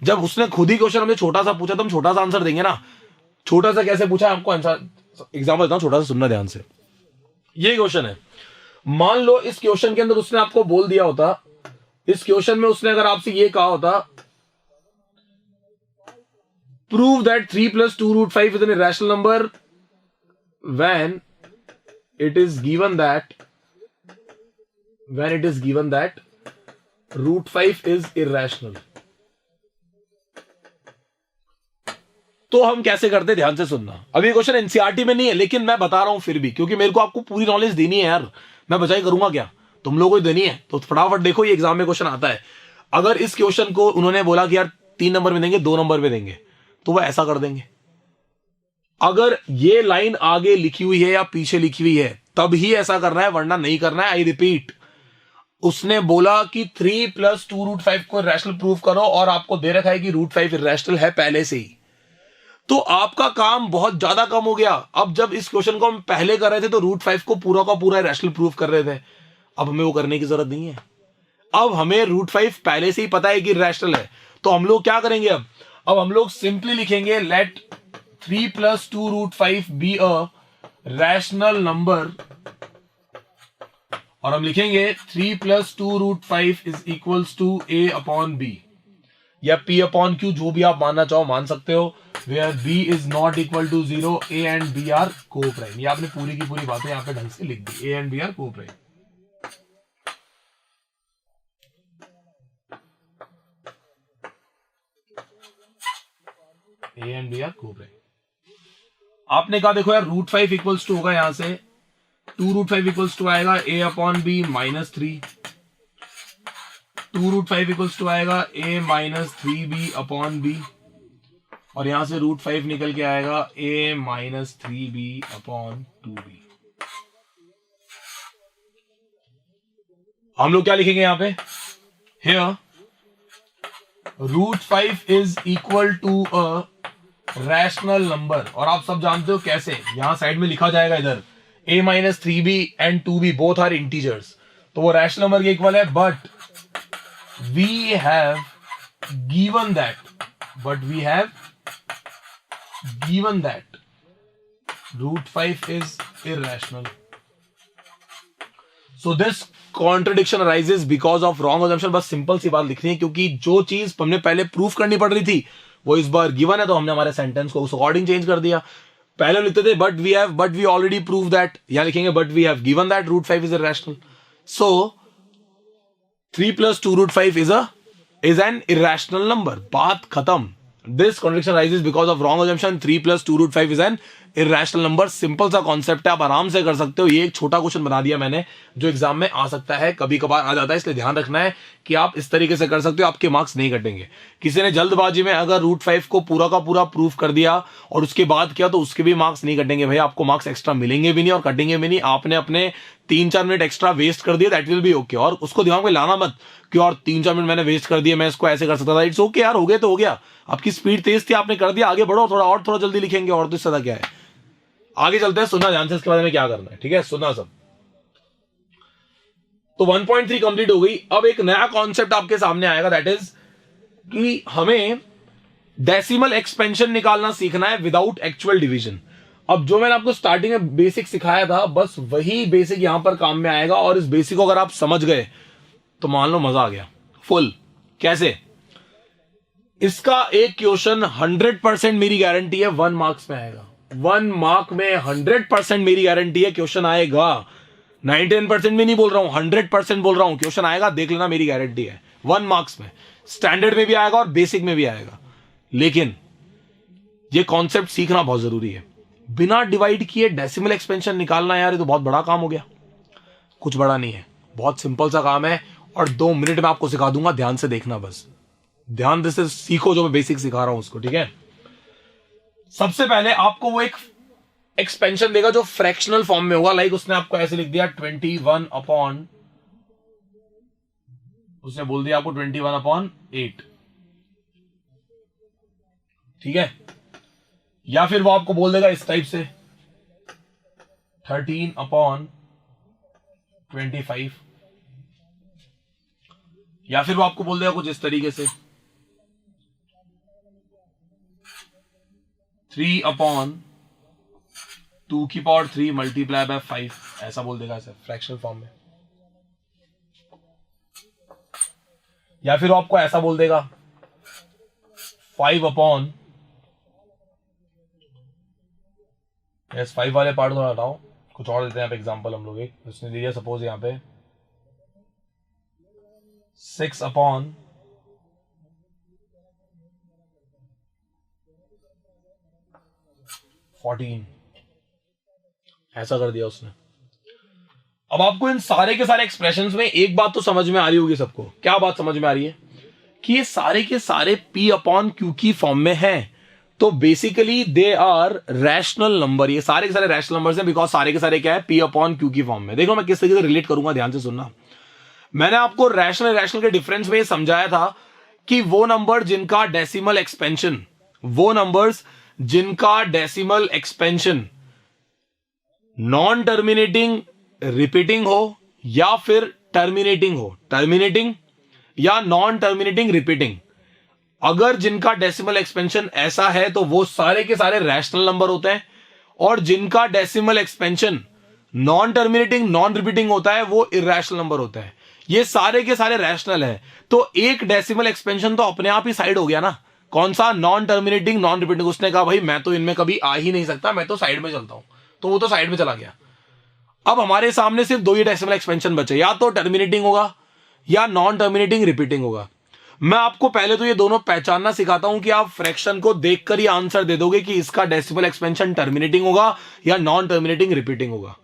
जब उसने खुद ही क्वेश्चन हमसे छोटा सा पूछा तो हम छोटा सा आंसर देंगे ना. छोटा सा कैसे पूछा है आपको आंसर एग्जाम्पल देता हूं, छोटा सा सुनना ध्यान से. ये क्वेश्चन है, मान लो इस क्वेश्चन के अंदर उसने आपको बोल दिया होता, इस क्वेश्चन में उसने अगर आपसे ये कहा होता prove that 3 + 2 √5 is an irrational number when it is given that √5 is irrational. तो हम कैसे करते, ध्यान से सुनना. अभी क्वेश्चन एनसीईआरटी में नहीं है, लेकिन मैं बता रहा हूं फिर भी, क्योंकि मेरे को आपको पूरी नॉलेज देनी है यार, मैं बचाई करूंगा क्या, तुम लोगों को देनी है. तो फटाफट देखो, ये एग्जाम में क्वेश्चन आता है. अगर इस क्वेश्चन को उन्होंने बोला कि यार 3 नंबर में देंगे, 2 नंबर में देंगे, तो वह ऐसा कर देंगे. अगर ये लाइन आगे लिखी हुई है या पीछे लिखी हुई है तब ही ऐसा करना है, वरना नहीं करना है. आई रिपीट, उसने बोला कि 3 + 2 √5 को इरैशनल प्रूव करो, और आपको दे रखा है कि √5 इरैशनल है पहले से ही, तो आपका काम बहुत ज्यादा कम हो गया. अब जब इस क्वेश्चन को हम पहले कर रहे थे तो √5 को पूरा का पूरा इरैशनल प्रूव कर रहे थे. अब हमें वो करने की जरूरत नहीं है. अब हमें √5 पहले से ही पता है कि इरैशनल है, तो हम लोग क्या करेंगे, अब हम लोग सिंपली लिखेंगे late 3 + 2 √5 be a rational number, और हम लिखेंगे 3 + 2 √5 is equals to a upon b, या p upon q, जो भी आप मानना चाहो मान सकते हो, where b is not equal to 0, a and b are co-prime. ये आपने पूरी की पूरी बातें यहाँ पे ढंग से लिख दी, a and b are co-prime. a and b are co-prime. आपने कहा देखो यार √5 इक्वल्स टू होगा, यहां से 2 √5 इक्वल्स टू आएगा a upon b -3, 2 √5 equals to आएगा a -3b upon b, और यहां से √5 निकल के आएगा a -3b upon 2b. हम लोग क्या लिखेंगे यहां पे, here √5 is equal to a rational number, और आप सब जानते हो कैसे, यहां साइड में लिखा जाएगा इधर a -3b and 2b both are integers, तो वो रैशनल नंबर के इक्वल है. But we have given that √5 is irrational. So this contradiction arises because of wrong assumption. बस सिंपल सी बात लिखनी है, क्योंकि जो चीज हमने पहले प्रूफ करनी पड़ रही थी वो इस बार गिवन है, तो हमने हमारे सेंटेंस को उस अकॉर्डिंग चेंज कर दिया. पहले लिखते थे but we already prove that, यहां लिखेंगे but we have given that √5 is irrational. So 3 + 2 √5 is an irrational number. बात खत्म. This contradiction rises because of wrong assumption 3 + 2 √5 is an irrational number. Simple सा कॉन्सेप्ट है, आप आराम से कर सकते हो. ये एक छोटा क्वेश्चन बना दिया मैंने, जो एग्जाम में आ सकता है, कभी कभार आ जाता है, इसलिए ध्यान रखना है कि आप इस तरीके से कर सकते हो, आपके मार्क्स नहीं कटेंगे. किसी ने जल्दबाजी में अगर √5 को पूरा का पूरा प्रूफ कर दिया और उसके बाद किया तो उसके भी मार्क्स नहीं कटेंगे भाई, आपको मार्क्स एक्स्ट्रा मिलेंगे भी नहीं और कटेंगे भी नहीं. आपने अपने 3-4 मिनट एक्स्ट्रा वेस्ट कर दिए, दैट विल बी ओके. और उसको दिमाग में लाना मत कि और 3-4 मिनट मैंने वेस्ट कर दिए, मैं इसको ऐसे कर सकता था. इट्स ओके यार, हो गया तो हो गया, आपकी स्पीड तेज थी, आपने कर दिया, आगे बढ़ो, थोड़ा जल्दी लिखेंगे, और तो इससे ज्यादा क्या है. आगे चलते हैं, सुनना ध्यान से इसके बारे में क्या करना है, ठीक है, सुनना सब. तो 1.3 कंप्लीट हो गई. अब एक नया कॉन्सेप्ट आपके सामने आएगा, दैट इज कि हमें डेसिमल एक्सपेंशन निकालना सीखना है विदाउट एक्चुअल डिवीजन. अब जो मैंने आपको स्टार्टिंग में बेसिक सिखाया था, बस वही बेसिक यहां पर काम में आएगा. और इस बेसिक को अगर आप समझ गए तो मान लो मजा आ गया फुल. कैसे, इसका एक क्वेश्चन 100% मेरी गारंटी है 1 मार्क्स में आएगा. 1 मार्क में 100% मेरी गारंटी है क्वेश्चन आएगा. 99% में नहीं बोल रहा हूं, 100% बोल रहा हूं, क्वेश्चन आएगा, देख लेना, मेरी गारंटी है. 1 मार्क्स में, स्टैंडर्ड में भी आएगा और बेसिक में भी आएगा. लेकिन ये कॉन्सेप्ट सीखना बहुत जरूरी है। बिना डिवाइड किए डेसिमल एक्सपेंशन निकालना यार, ये तो बहुत बड़ा काम हो गया। कुछ बड़ा नहीं है, बहुत सिंपल सा काम है और 2 मिनट में आपको सिखा दूंगा। ध्यान से देखना, बस ध्यान से सीखो जो मैं बेसिक सिखा रहा हूं उसको, ठीक है। सबसे पहले आपको वो एक एक्सपेंशन देगा जो फ्रैक्शनल फॉर्म में होगा। लाइक उसने आपको ऐसे लिख दिया 21 अपॉन, उसने बोल दिया आपको 21/8, ठीक है। या फिर वो आपको बोल देगा इस टाइप से 13/25, या फिर वो आपको बोल देगा कुछ इस तरीके से 3/2³ मल्टीप्लाई बाय 5, ऐसा बोल देगा ऐसे फ्रैक्शनल फॉर्म में। या फिर वो आपको ऐसा बोल देगा 5 वाले पार्ट थोड़ा हटाओ, कुछ और देते हैं यहाँ पे एग्जाम्पल हम लोग। एक उसने दिया सपोज यहाँ पे 6/14, ऐसा कर दिया उसने। अब आपको इन सारे के सारे एक्सप्रेशंस में एक बात तो समझ में आ रही होगी सबको। क्या बात समझ में आ रही है? कि ये सारे के सारे P/Q की फॉर्म में हैं। तो basically they are rational number. ये सारे के सारे रैशनल नंबर्स हैं बिकॉज सारे के सारे क्या है, P/Q की फॉर्म में। देखो मैं किस तरीके से रिलेट करूंगा, ध्यान से सुनना। मैंने आपको रैशनल के डिफरेंस में ये समझाया था कि वो नंबर जिनका डेसिमल एक्सपेंशन, वो नंबर्स जिनका decimal expansion non terminating repeating हो या फिर टर्मिनेटिंग हो, टर्मिनेटिंग या नॉन टर्मिनेटिंग रिपीटिंग, अगर जिनका डेसिमल एक्सपेंशन ऐसा है तो वो सारे के सारे रैशनल नंबर होते हैं। और जिनका decimal expansion non terminating non repeating होता है वो इरैशनल नंबर होता है। ये सारे के सारे रैशनल है। तो एक डेसिमल एक्सपेंशन तो अपने आप ही साइड हो गया ना। कौन सा? Non terminating non repeating. उसने कहा भाई मैं तो इनमें कभी आ ही नहीं सकता, मैं तो साइड में चलता हूं, तो वो तो साइड में चला गया। अब हमारे सामने सिर्फ 2 ही डेसिमल एक्सपेंशन बचे, या तो टर्मिनेटिंग होगा या नॉन टर्मिनेटिंग रिपीटिंग होगा। मैं आपको पहले तो ये दोनों पहचानना सिखाता हूं कि आप फ्रैक्शन को देखकर ही आंसर दे दोगे कि इसका डेसिमल एक्सपेंशन टर्मिनेटिंग होगा या नॉन टर्मिनेटिंग रिपीटिंग होगा।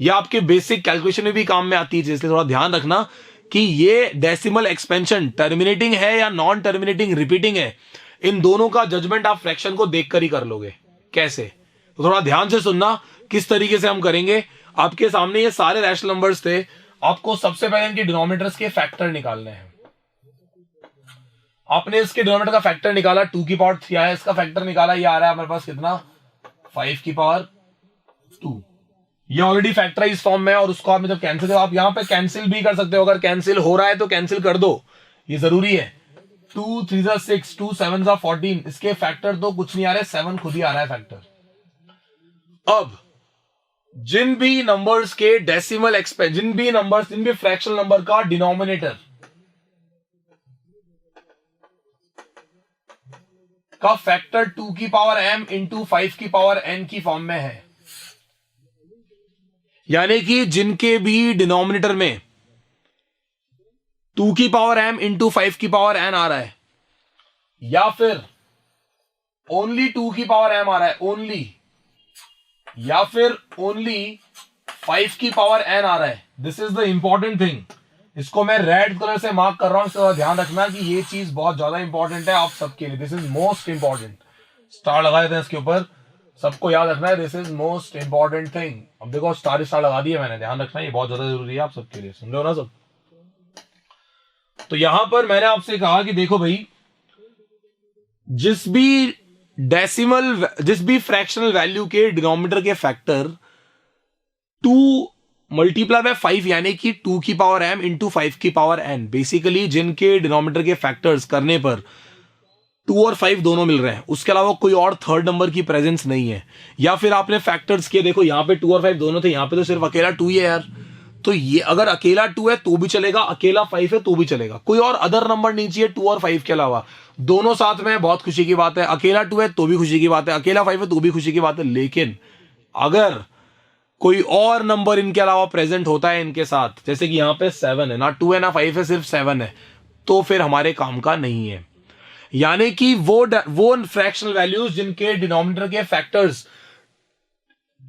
यह आपके बेसिक कैलकुलेशन में भी काम में आती है, इसलिए थोड़ा ध्यान रखना कि ये डेसिमल एक्सपेंशन टर्मिनेटिंग है या नॉन टर्मिनेटिंग रिपीटिंग है। इन दोनों का जजमेंट आप फ्रैक्शन को देखकर ही कर लोगे। कैसे? तो थोड़ा ध्यान से सुनना किस तरीके से हम करेंगे। आपके सामने ये सारे रैशनल नंबर्स थे, आपको सबसे पहले इनके डिनोमिनेटर्स के फैक्टर निकालने हैं। आपने इसके डिनोमिनेटर का फैक्टर निकाला, 2³ आया, इसका फैक्टर निकाला, ये आ रहा है हमारे पास कितना, 5/2। ये ऑलरेडी फैक्टराइज फॉर्म में है और उसको आप जब कैंसिल, आप यहां पे कैंसिल भी कर सकते हो। अगर कैंसिल हो रहा है तो कैंसिल कर दो, ये जरूरी है। 2 3 6, 2 7 14, इसके फैक्टर तो कुछ नहीं आ रहे, 7 खुद ही आ रहा है फैक्टर। अब जिन भी नंबर्स के डेसिमल एक्सपेंशन, जिन भी फ्रैक्शनल नंबर का डिनोमिनेटर का फैक्टर 2m इंटू 5n की फॉर्म में है, यानी कि जिनके भी डिनोमिनेटर में 2m इंटू 5n आ रहा है या फिर ओनली 2m आ रहा है, ओनली, या फिर ओनली 5n आ रहा है। This is the important thing. इसको मैं रेड कलर से मार्क कर रहा हूं, इसका ध्यान रखना कि ये चीज बहुत ज्यादा इंपॉर्टेंट है आप सबके लिए। This is most important. Star लगा देते हैं इसके ऊपर, सबको याद रखना है, this is most important thing. अब देखो स्टार लगा दिया मैंने, ध्यान रखना ये बहुत ज्यादा जरूरी है आप सबके लिए, समझो ना सब। तो यहां पर मैंने आपसे कहा कि देखो भाई, जिस भी फ्रैक्शनल वैल्यू के डिनोमिनेटर के फैक्टर 2 मल्टीप्लाई बाय 5 यानी कि 2m इंटू 5n, बेसिकली जिनके डिनोमिनेटर के फैक्टर्स करने पर 2 और 5 दोनों मिल रहे हैं, उसके अलावा कोई और थर्ड नंबर की प्रेजेंस नहीं है। या फिर आपने फैक्टर्स किए, देखो यहां पे 2 और 5 दोनों थे, यहां पे तो सिर्फ अकेला 2 ही है यार। तो ये अगर अकेला 2 है तो भी चलेगा, अकेला 5 है तो भी चलेगा, कोई और अदर नंबर नहीं चाहिए 2 और 5 के अलावा। दोनों साथ में बहुत खुशी की बात है, अकेला 2 है तो भी खुशी की बात है, अकेला 5 है तो भी खुशी की बात है। लेकिन अगर कोई और नंबर इनके अलावा प्रेजेंट होता है इनके साथ, जैसे कि यहां पे 7 है ना, 2 है ना 5 है, सिर्फ 7 है, तो फिर हमारे काम का नहीं है। यानी कि वो फ्रैक्शनल वैल्यूज जिनके डिनोमिनेटर के फैक्टर्स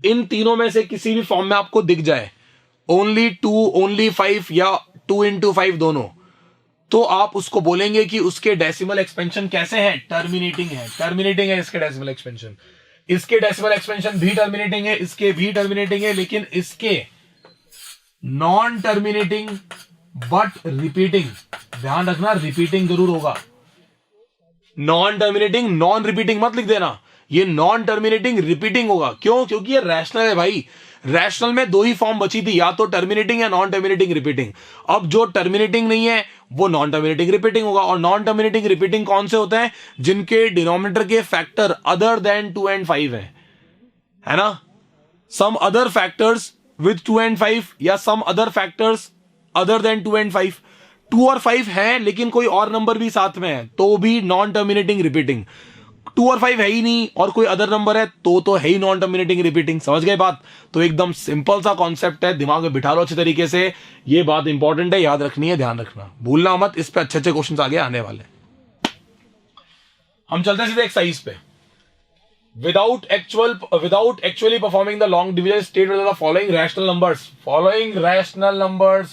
इन तीनों में से किसी भी फॉर्म में आपको दिख जाए, ओनली 2, ओनली 5 या 2 into 5 दोनों, तो आप उसको बोलेंगे कि उसके डेसिमल एक्सपेंशन कैसे हैं, टर्मिनेटिंग है। टर्मिनेटिंग है इसके डेसिमल एक्सपेंशन, इसके डेसिमल एक्सपेंशन भी टर्मिनेटिंग है, इसके भी टर्मिनेटिंग है, लेकिन इसके नॉन टर्मिनेटिंग बट रिपीटिंग। ध्यान रखना, रिपीटिंग जरूर होगा। नॉन टर्मिनेटिंग नॉन रिपीटिंग मत लिख देना, ये नॉन टर्मिनेटिंग रिपीटिंग होगा। क्यों? क्योंकि ये रैशनल है भाई। रैशनल में दो ही फॉर्म बची थी, या तो टर्मिनेटिंग या नॉन टर्मिनेटिंग रिपीटिंग। अब जो टर्मिनेटिंग नहीं है वो नॉन टर्मिनेटिंग रिपीटिंग होगा। और नॉन टर्मिनेटिंग रिपीटिंग कौन से होते हैं? जिनके डिनोमिनेटर के फैक्टर अदर देन 2 and 5 है ना। Some other factors with 2 and 5 या some other factors other than 2 and 5। 2 और 5 है लेकिन कोई और नंबर भी साथ में है तो भी नॉन टर्मिनेटिंग रिपीटिंग। 2 और 5 है ही नहीं और कोई अदर नंबर है तो है ही नॉन टर्मिनेटिंग रिपीटिंग। समझ गए बात? तो एकदम सिंपल सा कॉन्सेप्ट है, दिमाग में बिठा लो अच्छे तरीके से। ये बात इंपॉर्टेंट है, याद रखनी है, ध्यान रखना, भूलना मत। इस पे अच्छे अच्छे क्वेश्चंस आगे आने वाले। हम चलते हैं सीधे एक्सरसाइज पे। Without actually performing the long division, state whether the following rational numbers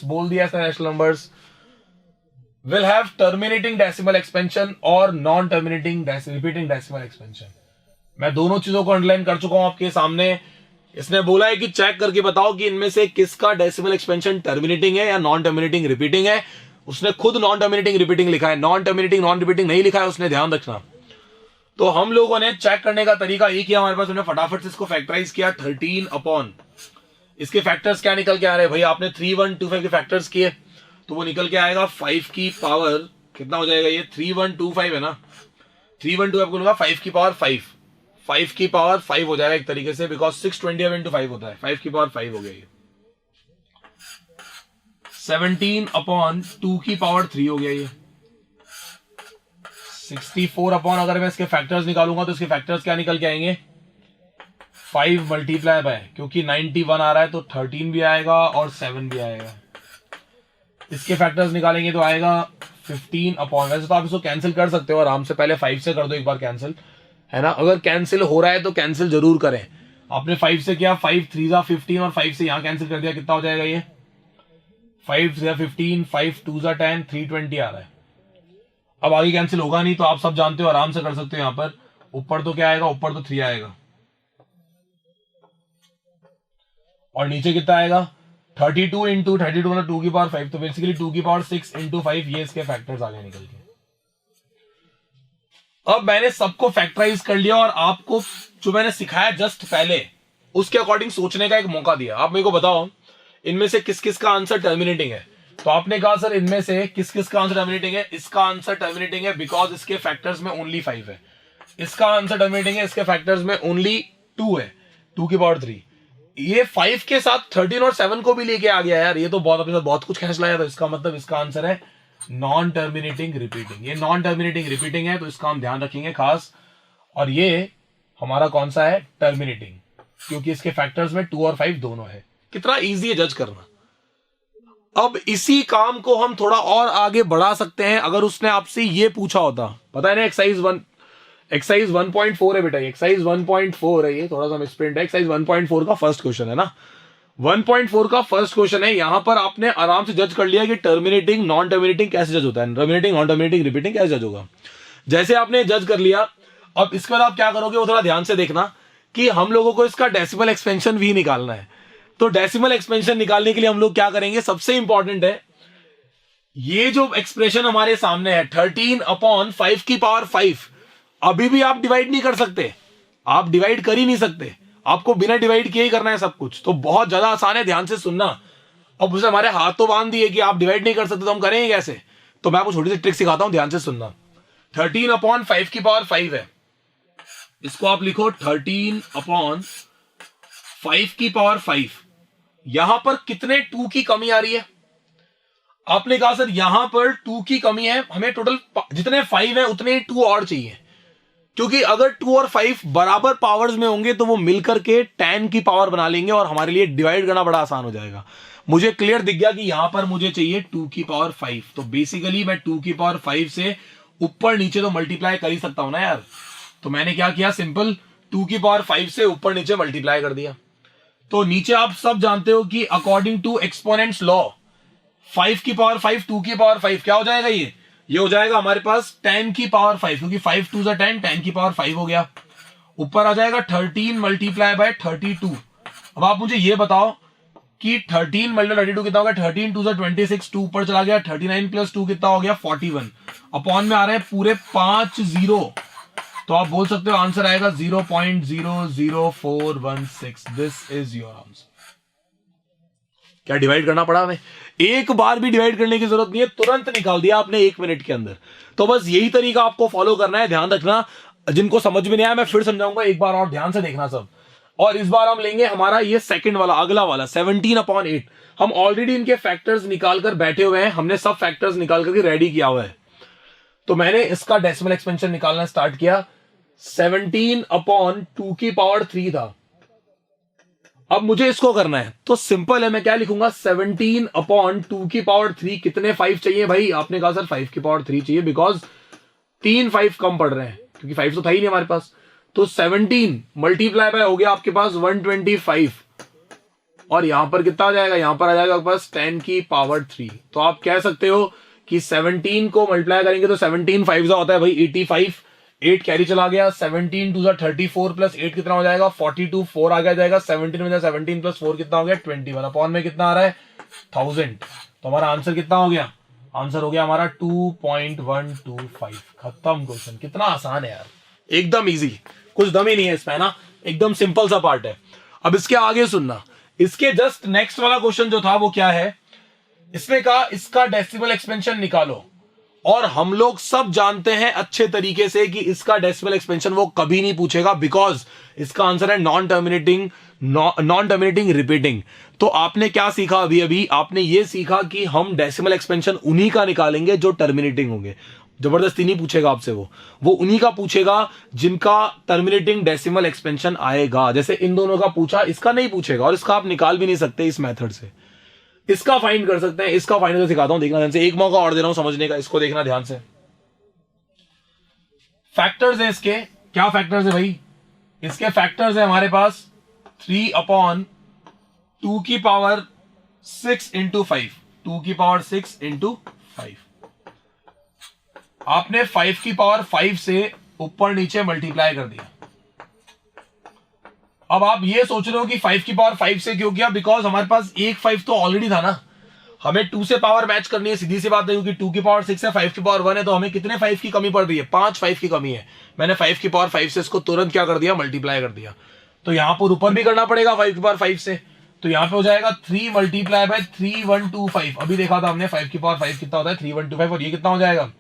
बोल दिया ऐसा, rational numbers will have terminating decimal expansion or non-terminating repeating decimal expansion। मैं दोनों चीजों को अंडरलाइन कर चुका हूं आपके सामने। इसने बोला है कि चेक करके बताओ कि इनमें से किसका डेसिमल एक्सपेंशन टर्मिनेटिंग है या नॉन टर्मिनेटिंग रिपीटिंग है। उसने खुद नॉन टर्मिनेटिंग रिपीटिंग लिखा है, नॉन टर्मिनेटिंग नॉन रिपीटिंग नहीं लिखा है उसने, ध्यान रखना। तो हम लोगों ने चेक करने का तरीका ये किया हमारे पास, हमने फटाफट से इसको फैक्टराइज किया। 13 अपॉन इसके फैक्टर्स क्या निकल के आ रहे हैं भाई? आपने 3, 1, 2, 5 के फैक्टर्स किए तो वो निकल के आएगा 5 की पावर कितना हो जाएगा? ये 3, 1, 2, 5 है ना। 3, 1, 2 आपको लगा 5 की पावर 5, 5 की पावर 5 हो जाएगा एक तरीके से, बिकॉज 620 into 5 होता है। 5 की पावर 5 हो गया ये। 17 अपॉन 2 की पावर 3 हो गया ये। 64 अपॉन अगर मैं इसके फैक्टर्स निकालूंगा तो इसके फैक्टर्स क्या निकल के आएंगे? 5 मल्टीप्लाई बाय, क्योंकि 91 आ रहा है तो 13 भी आएगा और 7 भी आएगा। इसके फैक्टर्स निकालेंगे तो आएगा 15 अपॉन, वैसे तो आप इसको कैंसिल कर सकते हो आराम से, पहले 5 से कर दो एक बार कैंसिल, है ना। अगर कैंसिल हो रहा है तो कैंसिल जरूर करें। आपने 5 से किया, 5 3 जा 15 और 5 से यहां कैंसिल कर दिया, कितना हो जाएगा ये? 5 3 15, 5 2 जा 10, 320 आ रहा है। अब आगे कैंसिल होगा नहीं तो आप सब जानते हो, आराम से कर सकते हो। यहां पर ऊपर तो क्या आएगा? ऊपर तो 3 आएगा और नीचे कितना आएगा? 32 into 32 मतलब 2 की पावर 5, तो बेसिकली 2 की पावर 6 into 5, ये इसके फैक्टर्स आगे निकल के। अब मैंने सबको फैक्टराइज कर लिया और आपको जो मैंने सिखाया जस्ट पहले उसके अकॉर्डिंग सोचने का एक मौका दिया। आप मेरे को बताओ इनमें से किस किस का आंसर टर्मिनेटिंग है। तो आपने कहा सर इनमें से किस किस का आंसर टर्मिनेटिंग है? इसका आंसर टर्मिनेटिंग है बिकॉज इसके फैक्टर्स में ओनली 5 है। इसका आंसर टर्मिनेटिंग है, इसके फैक्टर्स में ओनली 2 है, 2 की पावर 3। ये 5 के साथ 13 और 7 को भी लेके आ गया यार, ये तो बहुत अपने साथ बहुत कुछ खींच लाया। तो इसका मतलब इसका आंसर है नॉन टर्मिनेटिंग रिपीटिंग। ये नॉन टर्मिनेटिंग रिपीटिंग है तो इसका हम ध्यान रखेंगे खास। और ये हमारा कौन सा है? टर्मिनेटिंग, क्योंकि इसके फैक्टर्स में 2 और 5 दोनों है। कितना इजी है जज करना। अब इसी काम को हम थोड़ा और आगे बढ़ा सकते हैं अगर उसने आपसे ये पूछा होता, पता है ना, एक्सरसाइज 1.4 है बेटा, एक्सरसाइज 1.4 है, ये थोड़ा सा मिसप्रिंट है। एक्सरसाइज 1.4 का फर्स्ट क्वेश्चन है ना, 1.4 का फर्स्ट क्वेश्चन है। यहां पर आपने आराम से जज कर लिया कि टर्मिनेटिंग नॉन टर्मिनेटिंग कैसे जज होता है, टर्मिनेटिंग नॉन टर्मिनेटिंग रिपीटिंग कैसे जज होगा। जैसे आपने जज कर लिया, अब इसके बाद आप क्या करोगे वो थोड़ा ध्यान से देखना कि हम लोगों को इसका डेसिमल एक्सपेंशन भी निकालना है। तो डेसिमल एक्सपेंशन निकालने के लिए हम लोग क्या करेंगे? सबसे इंपॉर्टेंट है ये जो एक्सप्रेशन हमारे सामने है 13 अपॉन 5 की पावर 5, अभी भी आप डिवाइड नहीं कर सकते, आप डिवाइड कर ही नहीं सकते, आपको बिना डिवाइड किए ही करना है सब कुछ। तो बहुत ज्यादा आसान है, ध्यान से सुनना। अब उसे हमारे हाथ तो बांध दिए कि आप डिवाइड नहीं कर सकते तो हम करेंगे कैसे? तो मैं आपको छोटी सी ट्रिक सिखाता हूं, ध्यान से सुनना। 13 अपॉन 5 की पावर 5 है, इसको आप लिखो 13 अपॉन 5 की पावर 5। यहां पर कितने 2 की कमी आ रही है? आपने कहा सर यहां पर 2 की कमी है, हमें टोटल जितने 5 है उतने 2 और चाहिए, क्योंकि अगर 2 और 5 बराबर पावर्स में होंगे तो वो मिलकर के 10 की पावर बना लेंगे और हमारे लिए डिवाइड करना बड़ा आसान हो जाएगा। मुझे क्लियर दिख गया कि यहां पर मुझे चाहिए 2 की पावर 5, तो बेसिकली मैं 2 की पावर 5 से ऊपर नीचे तो मल्टीप्लाई कर ही सकता हूं ना यार। तो मैंने क्या किया, सिंपल 2 की पावर 5 से ऊपर नीचे मल्टीप्लाई कर दिया। तो नीचे आप सब जानते हो कि अकॉर्डिंग टू एक्सपोनेंट्स लॉ 5 की पावर 5 2 की पावर 5 क्या हो जाएगा, ये हो जाएगा हमारे पास 10 की पावर 5, क्योंकि 5 2 10, 10 की पावर 5 हो गया। ऊपर आ जाएगा 13 मल्टीप्लाई बाय 32। अब आप मुझे ये बताओ कि 13 मल्टीप्लाई 32 कितना हो गया, 13 2 26, 2 ऊपर चला गया, 39 प्लस 2 कितना हो गया 41, अपॉन में आ रहे हैं पूरे 5 जीरो। तो आप बोल सकते हो आंसर आएगा 0.00416। This is your answer. क्या डिवाइड करना पड़ा हमें, एक बार भी डिवाइड करने की जरूरत नहीं है, तुरंत निकाल दिया आपने 1 मिनट के अंदर। तो बस यही तरीका आपको फॉलो करना है, ध्यान रखना। जिनको समझ में नहीं आया मैं फिर समझाऊंगा, एक बार और ध्यान से देखना सब। और इस बार हम लेंगे हमारा ये सेकंड वाला, अगला वाला 17/8। हम ऑलरेडी इनके फैक्टर्स निकाल कर बैठे हुए हैं, हमने सब फैक्टर्स निकाल करके रेडी किया हुआ है। तो मैंने इसका डेसिमल एक्सपेंशन निकालना स्टार्ट किया। 17/2 की पावर 3 था। अब मुझे इसको करना है तो सिंपल है, मैं क्या लिखूंगा 17/2 की पावर 3। कितने 5 चाहिए भाई, आपने कहा सर 5 की पावर 3 चाहिए, बिकॉज 3 5 कम पड़ रहे हैं, क्योंकि 5 तो था ही नहीं हमारे पास। तो 17 मल्टीप्लाई बाय हो गया आपके पास 125, और यहां पर कितना आ जाएगा, यहां पर आ जाएगा आपके पास 10 की पावर 3। तो आप कह सकते हो कि 17 को मल्टीप्लाई करेंगे तो 17 5 होता है भाई 85, 8 कैरी चला गया, 17 2 34 प्लस 8 कितना हो जाएगा 42, 4 आगे जाएगा 17 में, 17 प्लस 4 कितना हो गया 21, अपॉन में कितना आ रहा है 1000। तो हमारा आंसर कितना हो गया, आंसर हो गया हमारा 2.125। खत्म क्वेश्चन। कितना आसान है यार, एकदम इजी, कुछ दम ही नहीं है इसमें ना, एकदम सिंपल सा पार्ट है। अब इसके आगे सुनना, इसके जस्ट नेक्स्ट वाला क्वेश्चन जो था वो क्या है, इसमें कहा इसका डेसिमल एक्सपेंशन निकालो। और हम लोग सब जानते हैं अच्छे तरीके से कि इसका डेसिमल एक्सपेंशन वो कभी नहीं पूछेगा, बिकॉज इसका आंसर है नॉन टर्मिनेटिंग रिपीटिंग। तो आपने क्या सीखा अभी आपने ये सीखा कि हम डेसिमल एक्सपेंशन उन्हीं का निकालेंगे जो टर्मिनेटिंग होंगे। जबरदस्ती नहीं पूछेगा आपसे, वो उन्हीं का पूछेगा जिनका टर्मिनेटिंग डेसिमल एक्सपेंशन आएगा। जैसे इन दोनों का पूछा, इसका नहीं पूछेगा, और इसका आप निकाल भी नहीं सकते इस मेथड से। इसका फाइंड कर सकते हैं, इसका फाइंड करके सिखाता हूं, देखना ध्यान से, एक मौका और दे रहा हूं समझने का, इसको देखना ध्यान से। फैक्टर्स है इसके, क्या फैक्टर्स है भाई, इसके फैक्टर्स है हमारे पास 3/2 की पावर 6 इंटू 5, 2 की पावर 6 इंटू 5। आपने 5 की पावर 5 से ऊपर नीचे मल्टीप्लाई कर दिया। अब आप ये सोच रहे हो कि 5 की पावर 5 से क्यों किया, बिकॉज हमारे पास एक 5 तो ऑलरेडी था ना, हमें 2 से पावर मैच करनी है, सीधी सी बात है, क्योंकि 2 की पावर 6 है, 5 की पावर 1 है, तो हमें कितने 5 की कमी पड़ रही है, 5 5 की कमी है। मैंने 5 की पावर 5 से इसको तुरंत क्या कर दिया, मल्टीप्लाई कर दिया। तो यहां पर ऊपर भी करना पड़ेगा 5 की पावर 5 से, तो यहां पे हो जाएगा 3 मल्टीप्लाई बाय 3125। अभी देखा था हमने 5 की पावर 5 कितना होता है 3125, और ये कितना हो जाएगा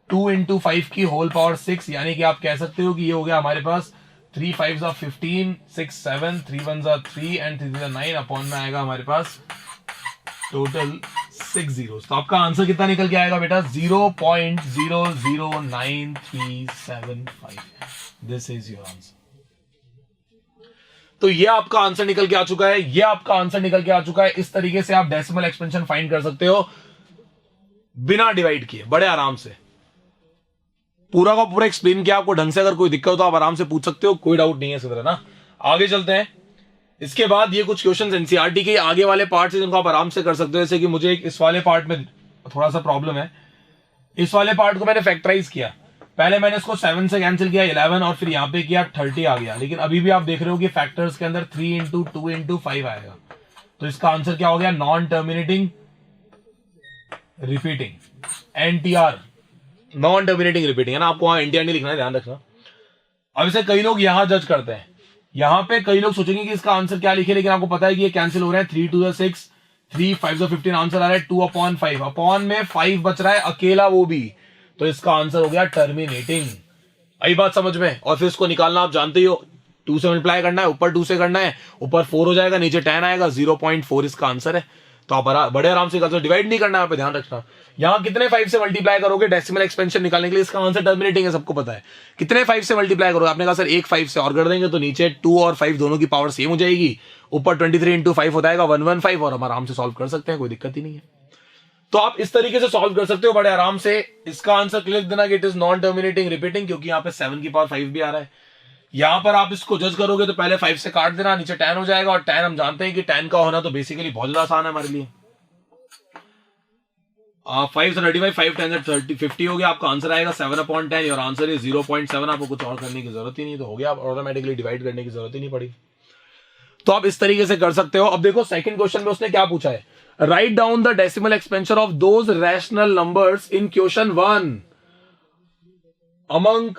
2 इंटू 5 की होल पावर 6, यानी कि आप कह सकते हो कि ये हो गया हमारे पास 3 5s are 15, 6 7, 3 1s are 3 and 3 3s are 9, upon में आएगा हमारे पास टोटल 6 zeros। तो आपका आंसर कितना निकल के आएगा बेटा 0.009375। This is your answer. तो ये आपका आंसर निकल के आ चुका है, ये आपका आंसर निकल के आ चुका है। इस तरीके से आप डेसिमल एक्सपेंशन फाइंड कर सकते हो बिना डिवाइड किए, बड़े आराम से। पूरा का पूरा एक्सप्लेन किया आपको ढंग से, अगर कोई दिक्कत हो तो आप आराम से पूछ सकते हो, कोई डाउट नहीं है इस तरह ना। आगे चलते हैं। इसके बाद ये कुछ क्वेश्चंस एनसीईआरटी के आगे वाले पार्ट से जिनको आप आराम से कर सकते हो। जैसे कि मुझे इस वाले पार्ट में थोड़ा सा प्रॉब्लम है, इस वाले पार्ट को मैंने फैक्टराइज किया, पहले मैंने इसको 7 से कैंसिल किया 11, और फिर यहां पे किया 30 आ गया, लेकिन अभी भी आप देख रहे हो कि फैक्टर्स के अंदर 3 इंटू 2 इंटू 5 आएगा। तो इसका आंसर क्या हो गया, non terminating repeating, NTR, non terminating repeating है ना, आपको वहां NTR नहीं लिखना है, ध्यान रखना। अब इसे कई लोग यहां जज करते हैं, यहां पे कई लोग सोचेंगे कि इसका आंसर क्या लिखे, लेकिन आपको पता है कि ये कैंसिल हो रहा है, 3 2 6, 3 5 15, आंसर आ रहा है 2/5, अपॉन में 5 बच रहा है अकेला, वो भी, तो इसका आंसर हो गया टर्मिनेटिंग। आई बात समझ में। और फिर इसको निकालना आप जानते ही हो, 2 से मल्टीप्लाई करना है, ऊपर 2 से करना है, ऊपर 4 हो जाएगा, नीचे 10 आएगा, 0.4 इसका आंसर है। तो आप बड़े आराम से कर, डिवाइड नहीं करना है, यहाँ पे ध्यान रखना। यहाँ कितने 5 से मल्टीप्लाई करोगे डेसिमल एक्सपेंशन निकालने के लिए, इसका आंसर टर्मिनेटिंग है, सबको पता है। कितने 5 से मल्टीप्लाई करोगे, आपने कहा सर एक 5 से और कर देंगे तो नीचे 2 और 5 दोनों की पावर सेम हो जाएगी, ऊपर 23 इंटू 5 हो जाएगा 115, और हम आराम से सॉल्व कर सकते हैं, कोई दिक्कत ही नहीं है। तो आप इस तरीके से सॉल्व कर सकते हो बड़े आराम से। इसका आंसर लिख देना कि it is non terminating repeating, क्योंकि यहाँ पे 7 की पावर 5 भी आ रहा है। यहां पर आप इसको जज करोगे तो पहले 5 से काट देना, नीचे 10 हो जाएगा, और 10 हम जानते हैं कि 10 का होना तो बेसिकली बहुत ज्यादा आसान है हमारे लिए। 5 से 35, 5 10 से 30, 50 हो गया। आपका आंसर आएगा 7/10। और आंसर इज 0.7। आपको कुछ और करने की जरूरत ही नहीं, तो हो गया, ऑटोमेटिकली डिवाइड करने की जरूरत ही नहीं पड़ी। तो आप इस तरीके से कर सकते हो। अब देखो सेकंड क्वेश्चन में उसने क्या पूछा है, write down the decimal expansion of those rational numbers in question 1 among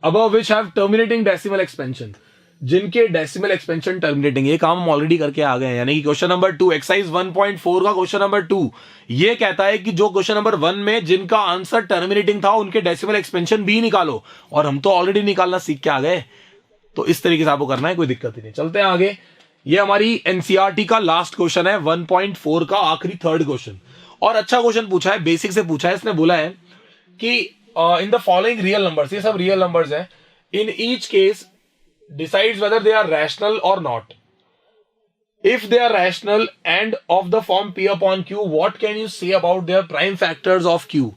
above which have terminating decimal expansion, जिनके डेसिमल एक्सपेंशन टर्मिनेटिंग। ये काम हम ऑलरेडी करके आ गए हैं, यानी कि क्वेश्चन नंबर 2 एक्सरसाइज 1.4 का क्वेश्चन नंबर 2 ये कहता है कि जो क्वेश्चन नंबर 1 में जिनका आंसर टर्मिनेटिंग था उनके डेसिमल एक्सपेंशन भी निकालो, और हम तो ऑलरेडी निकालना सीख के आ गए। तो इस तरीके से आपको करना है, कोई दिक्कत ही नहीं। चलते हैं आगे। ये हमारी एनसीईआरटी का लास्ट क्वेश्चन है, 1.4 का आखिरी थर्ड क्वेश्चन, और अच्छा क्वेश्चन पूछा है, बेसिक से पूछा है। इसने बोला है कि in the following real numbers, ये सब रियल नंबर्स हैं, in each case decides whether they are rational or not. If they are rational and of the form P upon Q, what can you say about their prime factors of Q?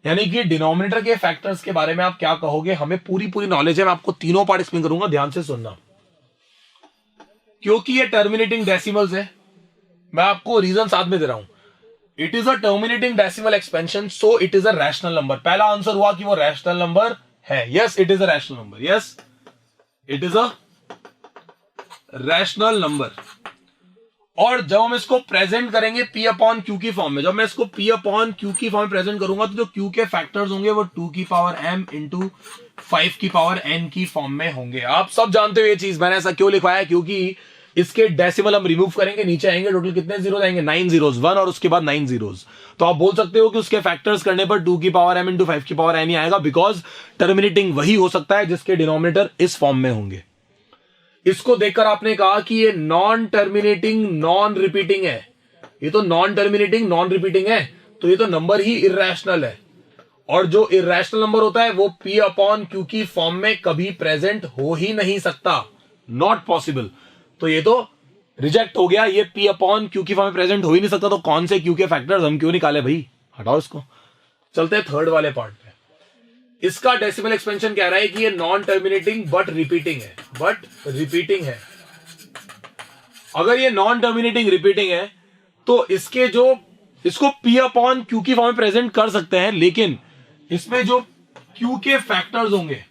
यानी कि denominator के factors के बारे में आप क्या कहोगे। हमें पूरी नॉलेज है, मैं आपको तीनों पार्ट एक्सप्लेन करूंगा, ध्यान से सुनना। क्योंकि ये टर्मिनेटिंग डेसिमल्स है, मैं आपको रीजन साथ में दे रहा हूं। It is a terminating decimal expansion, so it is a rational number. पहला आंसर हुआ कि वो रैशनल नंबर है। Yes, it is a rational number. Yes, it is a rational number. और जब हम इसको प्रेजेंट करेंगे P अपॉन Q की फॉर्म में, जब मैं इसको P अपॉन Q की फॉर्म में प्रेजेंट करूंगा, तो जो Q के फैक्टर्स होंगे वो 2 की पावर m इंटू 5 की पावर n की फॉर्म में होंगे। आप सब जानते हो ये चीज, मैंने ऐसा क्यों लिखवाया, क्योंकि इसके डेसिमल हम रिमूव करेंगे, नीचे आएंगे, टोटल कितने जीरो आएंगे, 9 zeros, 1 और उसके बाद 9 zeros। तो आप बोल सकते हो कि उसके फैक्टर्स करने पर 2 की पावर m इंटू 5 की पावर n ही आएगा, बिकॉज टर्मिनेटिंग वही हो सकता है जिसके डिनोमिनेटर इस फॉर्म में होंगे। इसको देखकर आपने कहा कि ये नॉन टर्मिनेटिंग नॉन रिपीटिंग है, ये तो नॉन टर्मिनेटिंग नॉन रिपीटिंग है, तो ये तो नंबर ही इर्रेशनल है। और जो इर्रेशनल नंबर होता है वो P अपॉन Q की फॉर्म में कभी प्रेजेंट हो ही नहीं सकता, नॉट पॉसिबल। तो ये तो रिजेक्ट हो गया, ये P अपॉन Q की फॉर्म में प्रेजेंट हो ही नहीं सकता। तो कौन से Q के फैक्टर्स हम क्यों निकाले भाई, हटाओ इसको। चलते हैं थर्ड वाले पार्ट पे। इसका डेसिमल एक्सपेंशन कह रहा है कि ये नॉन टर्मिनेटिंग बट रिपीटिंग है, बट रिपीटिंग है। अगर ये नॉन टर्मिनेटिंग रिपीटिंग है तो इसके जो इसको P अपॉन Q की फॉर्म में प्रेजेंट कर सकते हैं, लेकिन इसमें जो Q के फैक्टर्स होंगे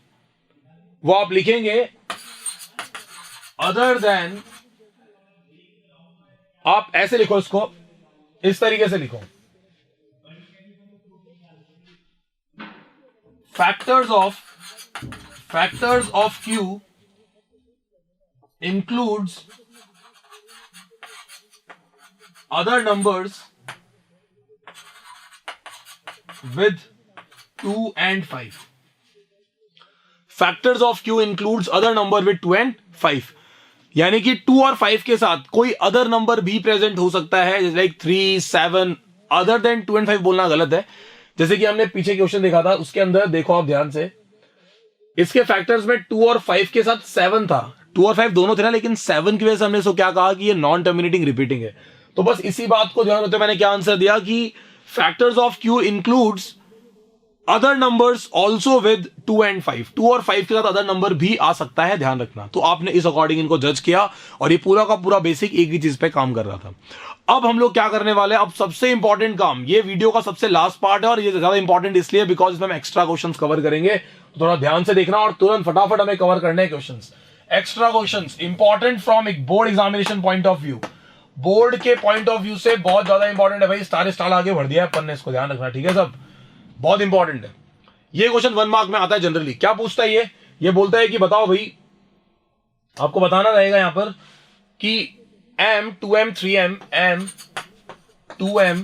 वो आप लिखेंगे अदर देन, आप ऐसे लिखो इसको, इस तरीके से लिखो, factors of Q includes other numbers with 2 and 5. Factors of Q includes other number with 2 and 5, यानी कि 2 और 5 के साथ कोई अदर नंबर भी प्रेजेंट हो सकता है, लाइक 3, 7, अदर देन 2 and 5 बोलना गलत है। जैसे कि हमने पीछे क्वेश्चन देखा था, उसके अंदर देखो आप ध्यान से, इसके फैक्टर्स में 2 और 5 के साथ 7 था, 2 और 5 दोनों थे ना, लेकिन 7 की वजह से हमने इसको क्या कहा कि ये नॉन टर्मिनेटिंग रिपीटिंग है। तो बस इसी बात को ध्यान रखते मैंने क्या आंसर दिया कि factors of Q includes other numbers also with 2 and 5, 2 और 5 के साथ अदर नंबर भी आ सकता है, ध्यान रखना। तो आपने इस अकॉर्डिंग इनको जज किया, और ये पूरा का पूरा बेसिक एक ही चीज पे काम कर रहा था। अब हम लोग क्या करने वाले हैं, अब सबसे इंपॉर्टेंट काम, ये वीडियो का सबसे लास्ट पार्ट है, और ये ज्यादा इंपॉर्टेंट इसलिए बिकॉज इसमें हम एक्स्ट्रा क्वेश्चंस कवर करेंगे, तो थोड़ा ध्यान से देखना और तुरंत फटाफट हमें कवर करने हैं questions. Extra questions important from एक board examination point of view, board के पॉइंट ऑफ व्यू से बहुत ज्यादा इंपॉर्टेंट है भाई। स्टार आगे बढ़ दिया है अपन ने, इसको ध्यान रखना, ठीक है सब, बहुत इंपॉर्टेंट है। ये क्वेश्चन 1 मार्क में आता है जनरली। क्या पूछता है ये बोलता है कि बताओ भाई, आपको बताना रहेगा यहां पर कि m 2m 3m m 2m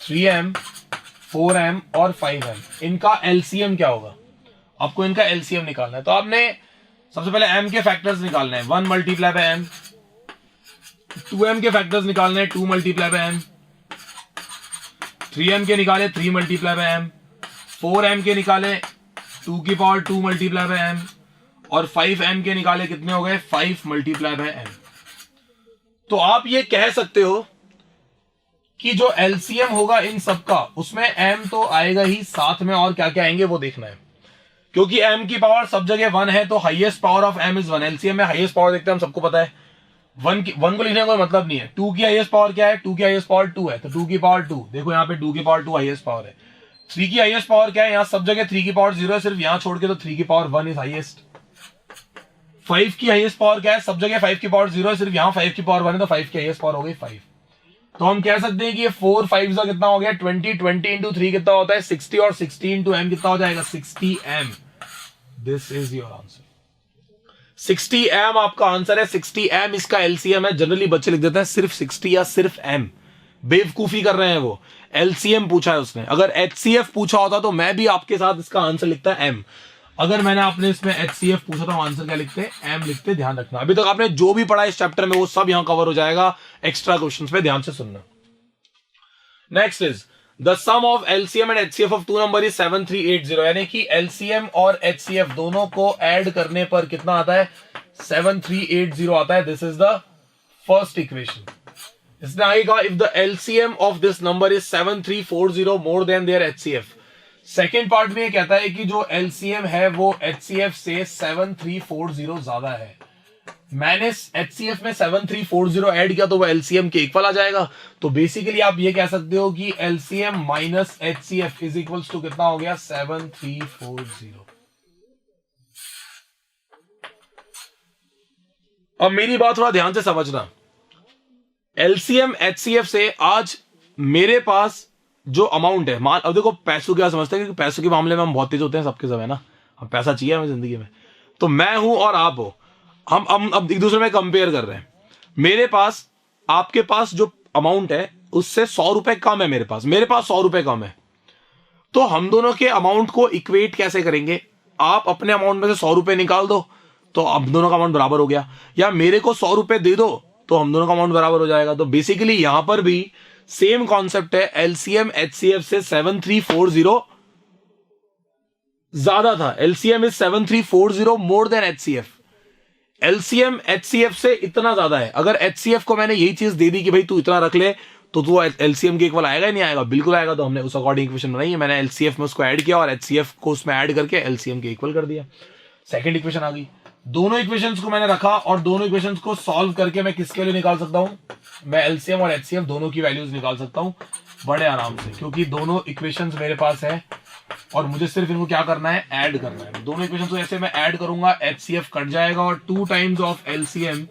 3m 4m और 5m, इनका एलसीएम क्या होगा, आपको इनका एलसीएम निकालना है। तो आपने सबसे पहले m के फैक्टर्स निकालना है, 1 मल्टीप्लाई बाय m, 2m के फैक्टर्स निकालने हैं, 2 मल्टीप्लाई बाय m, 3m के निकाले 3 मल्टीप्लाई बाय m, 4m के निकाले 2 की पावर 2 मल्टीप्लाई बाय m, और 5m के निकाले कितने हो गए, 5 मल्टीप्लाई बाय m। तो आप ये कह सकते हो कि जो एलसीएम होगा इन सबका उसमें m तो आएगा ही, साथ में और क्या क्या आएंगे वो देखना है, क्योंकि m की पावर सब जगह 1 है, तो highest power of m is 1। LCM में हाईएस्ट पावर देखते हैं, हम सबको पता है 1 को लिखने का कोई मतलब नहीं है। 2 की हाईएस्ट पावर क्या है? 2 की हाईएस्ट पावर 2 है, तो 2 की पावर 2, देखो यहाँ पे 2 की पावर 2 हाईएस्ट पावर है। 3 की हाईएस्ट पावर क्या है? यहाँ सब जगह 3 की पावर 0 है, सिर्फ यहाँ छोड़ के, तो 3 की पावर 1 इज हाईएस्ट। 5 की हाईएस्ट पावर क्या है? सब जगह 5 की पावर 0 है, सिर्फ यहाँ 5 की पावर 1 है, तो 5 की हाईएस्ट पावर हो गई 5। तो हम कह सकते हैं कि ये 4 5 का कितना हो गया? 20, 20 इंटू 3 कितना होता है? 60, और 60 इंटू m कितना हो जाएगा? 60 m। This is your answer. 60 m आपका आंसर है। 60 m इसका एलसीएम है। जनरली बच्चे लिख देते हैं सिर्फ 60 या सिर्फ m, बेवकूफी कर रहे हैं वो। एलसीएम पूछा है उसने, अगर एचसीएफ पूछा होता तो मैं भी आपके साथ इसका आंसर लिखता है m। अगर मैंने आपने इसमें एचसीएफ पूछा तो आंसर क्या लिखते हैं? m लिखते। ध्यान रखना, अभी तक आपने जो भी पढ़ा इस चैप्टर में वो सब यहां कवर हो जाएगा। एक्स्ट्रा क्वेश्चंस पे ध्यान से सुनना। Next is the sum of LCM and HCF of two number is 7380, यानी कि एलसीएम और एचसीएफ दोनों को ऐड करने पर कितना आता है? 7380 आता है। This is the first equation. इसमें आएगा if the LCM of this number is 7340 more than their HCF. Second part में ये कहता है कि जो एलसीएम है वो एचसीएफ से 7340 ज्यादा है। मैंने एचसीएफ में 7340 ऐड किया तो वो एलसीएम के इक्वल आ जाएगा। तो बेसिकली आप ये कह सकते हो कि LCM minus HCF is equals to कितना हो गया? 7340। अब मेरी बात थोड़ा ध्यान से समझना। एलसीएम एचसीएफ से आज मेरे पास जो अमाउंट है, मान अब देखो पैसों क्या समझते हैं, क्योंकि पैसों के मामले में हम बहुत तेज होते हैं सबके सब, है ना। हम पैसा चाहिए हमें जिंदगी में, तो मैं हूं और आप हो, हम अब एक दूसरे में कंपेयर कर रहे हैं। मेरे पास आपके पास जो अमाउंट है उससे 100 रुपए कम है, मेरे पास 100 रुपए कम है। तो हम दोनों के अमाउंट को इक्वेट कैसे करेंगे? आप अपने अमाउंट में से 100 रुपए निकाल दो तो हम दोनों का अमाउंट बराबर हो गया, या मेरे को 100 रुपए दे दो तो हम दोनों का अमाउंट बराबर हो जाएगा। तो बेसिकली यहां पर भी सेम कॉन्सेप्ट है। एलसीएम एचसीएफ से 7340 ज्यादा था। LCM is 7340 more then HCF. LCM HCF से इतना ज्यादा है। अगर एचसीएफ को मैंने यही चीज दे दी कि भाई तू इतना रख ले, तो तू एलसीएम के इक्वल आएगा ही नहीं आएगा? बिल्कुल आएगा। तो हमने उस अकॉर्डिंग इक्वेशन बनाई है। मैंने एलसीएफ में उसको ऐड किया और एचसीएफ को उसमें ऐड करके एलसीएम के इक्वल कर दिया। सेकंड इक्वेशन आ गई। दोनों इक्वेशंस को मैंने रखा और दोनों इक्वेशंस को सॉल्व करके मैं किसके लिए निकाल सकता हूं? मैं एलसीएम और एचसीएफ दोनों की वैल्यूज निकाल सकता हूं बड़े आराम से, क्योंकि दोनों इक्वेशंस मेरे पास है और मुझे सिर्फ इनको क्या करना है? ऐड करना है। दोनों इक्वेशंस को ऐसे मैं ऐड करूंगा, एचसीएफ कट जाएगा और 2 times of LCM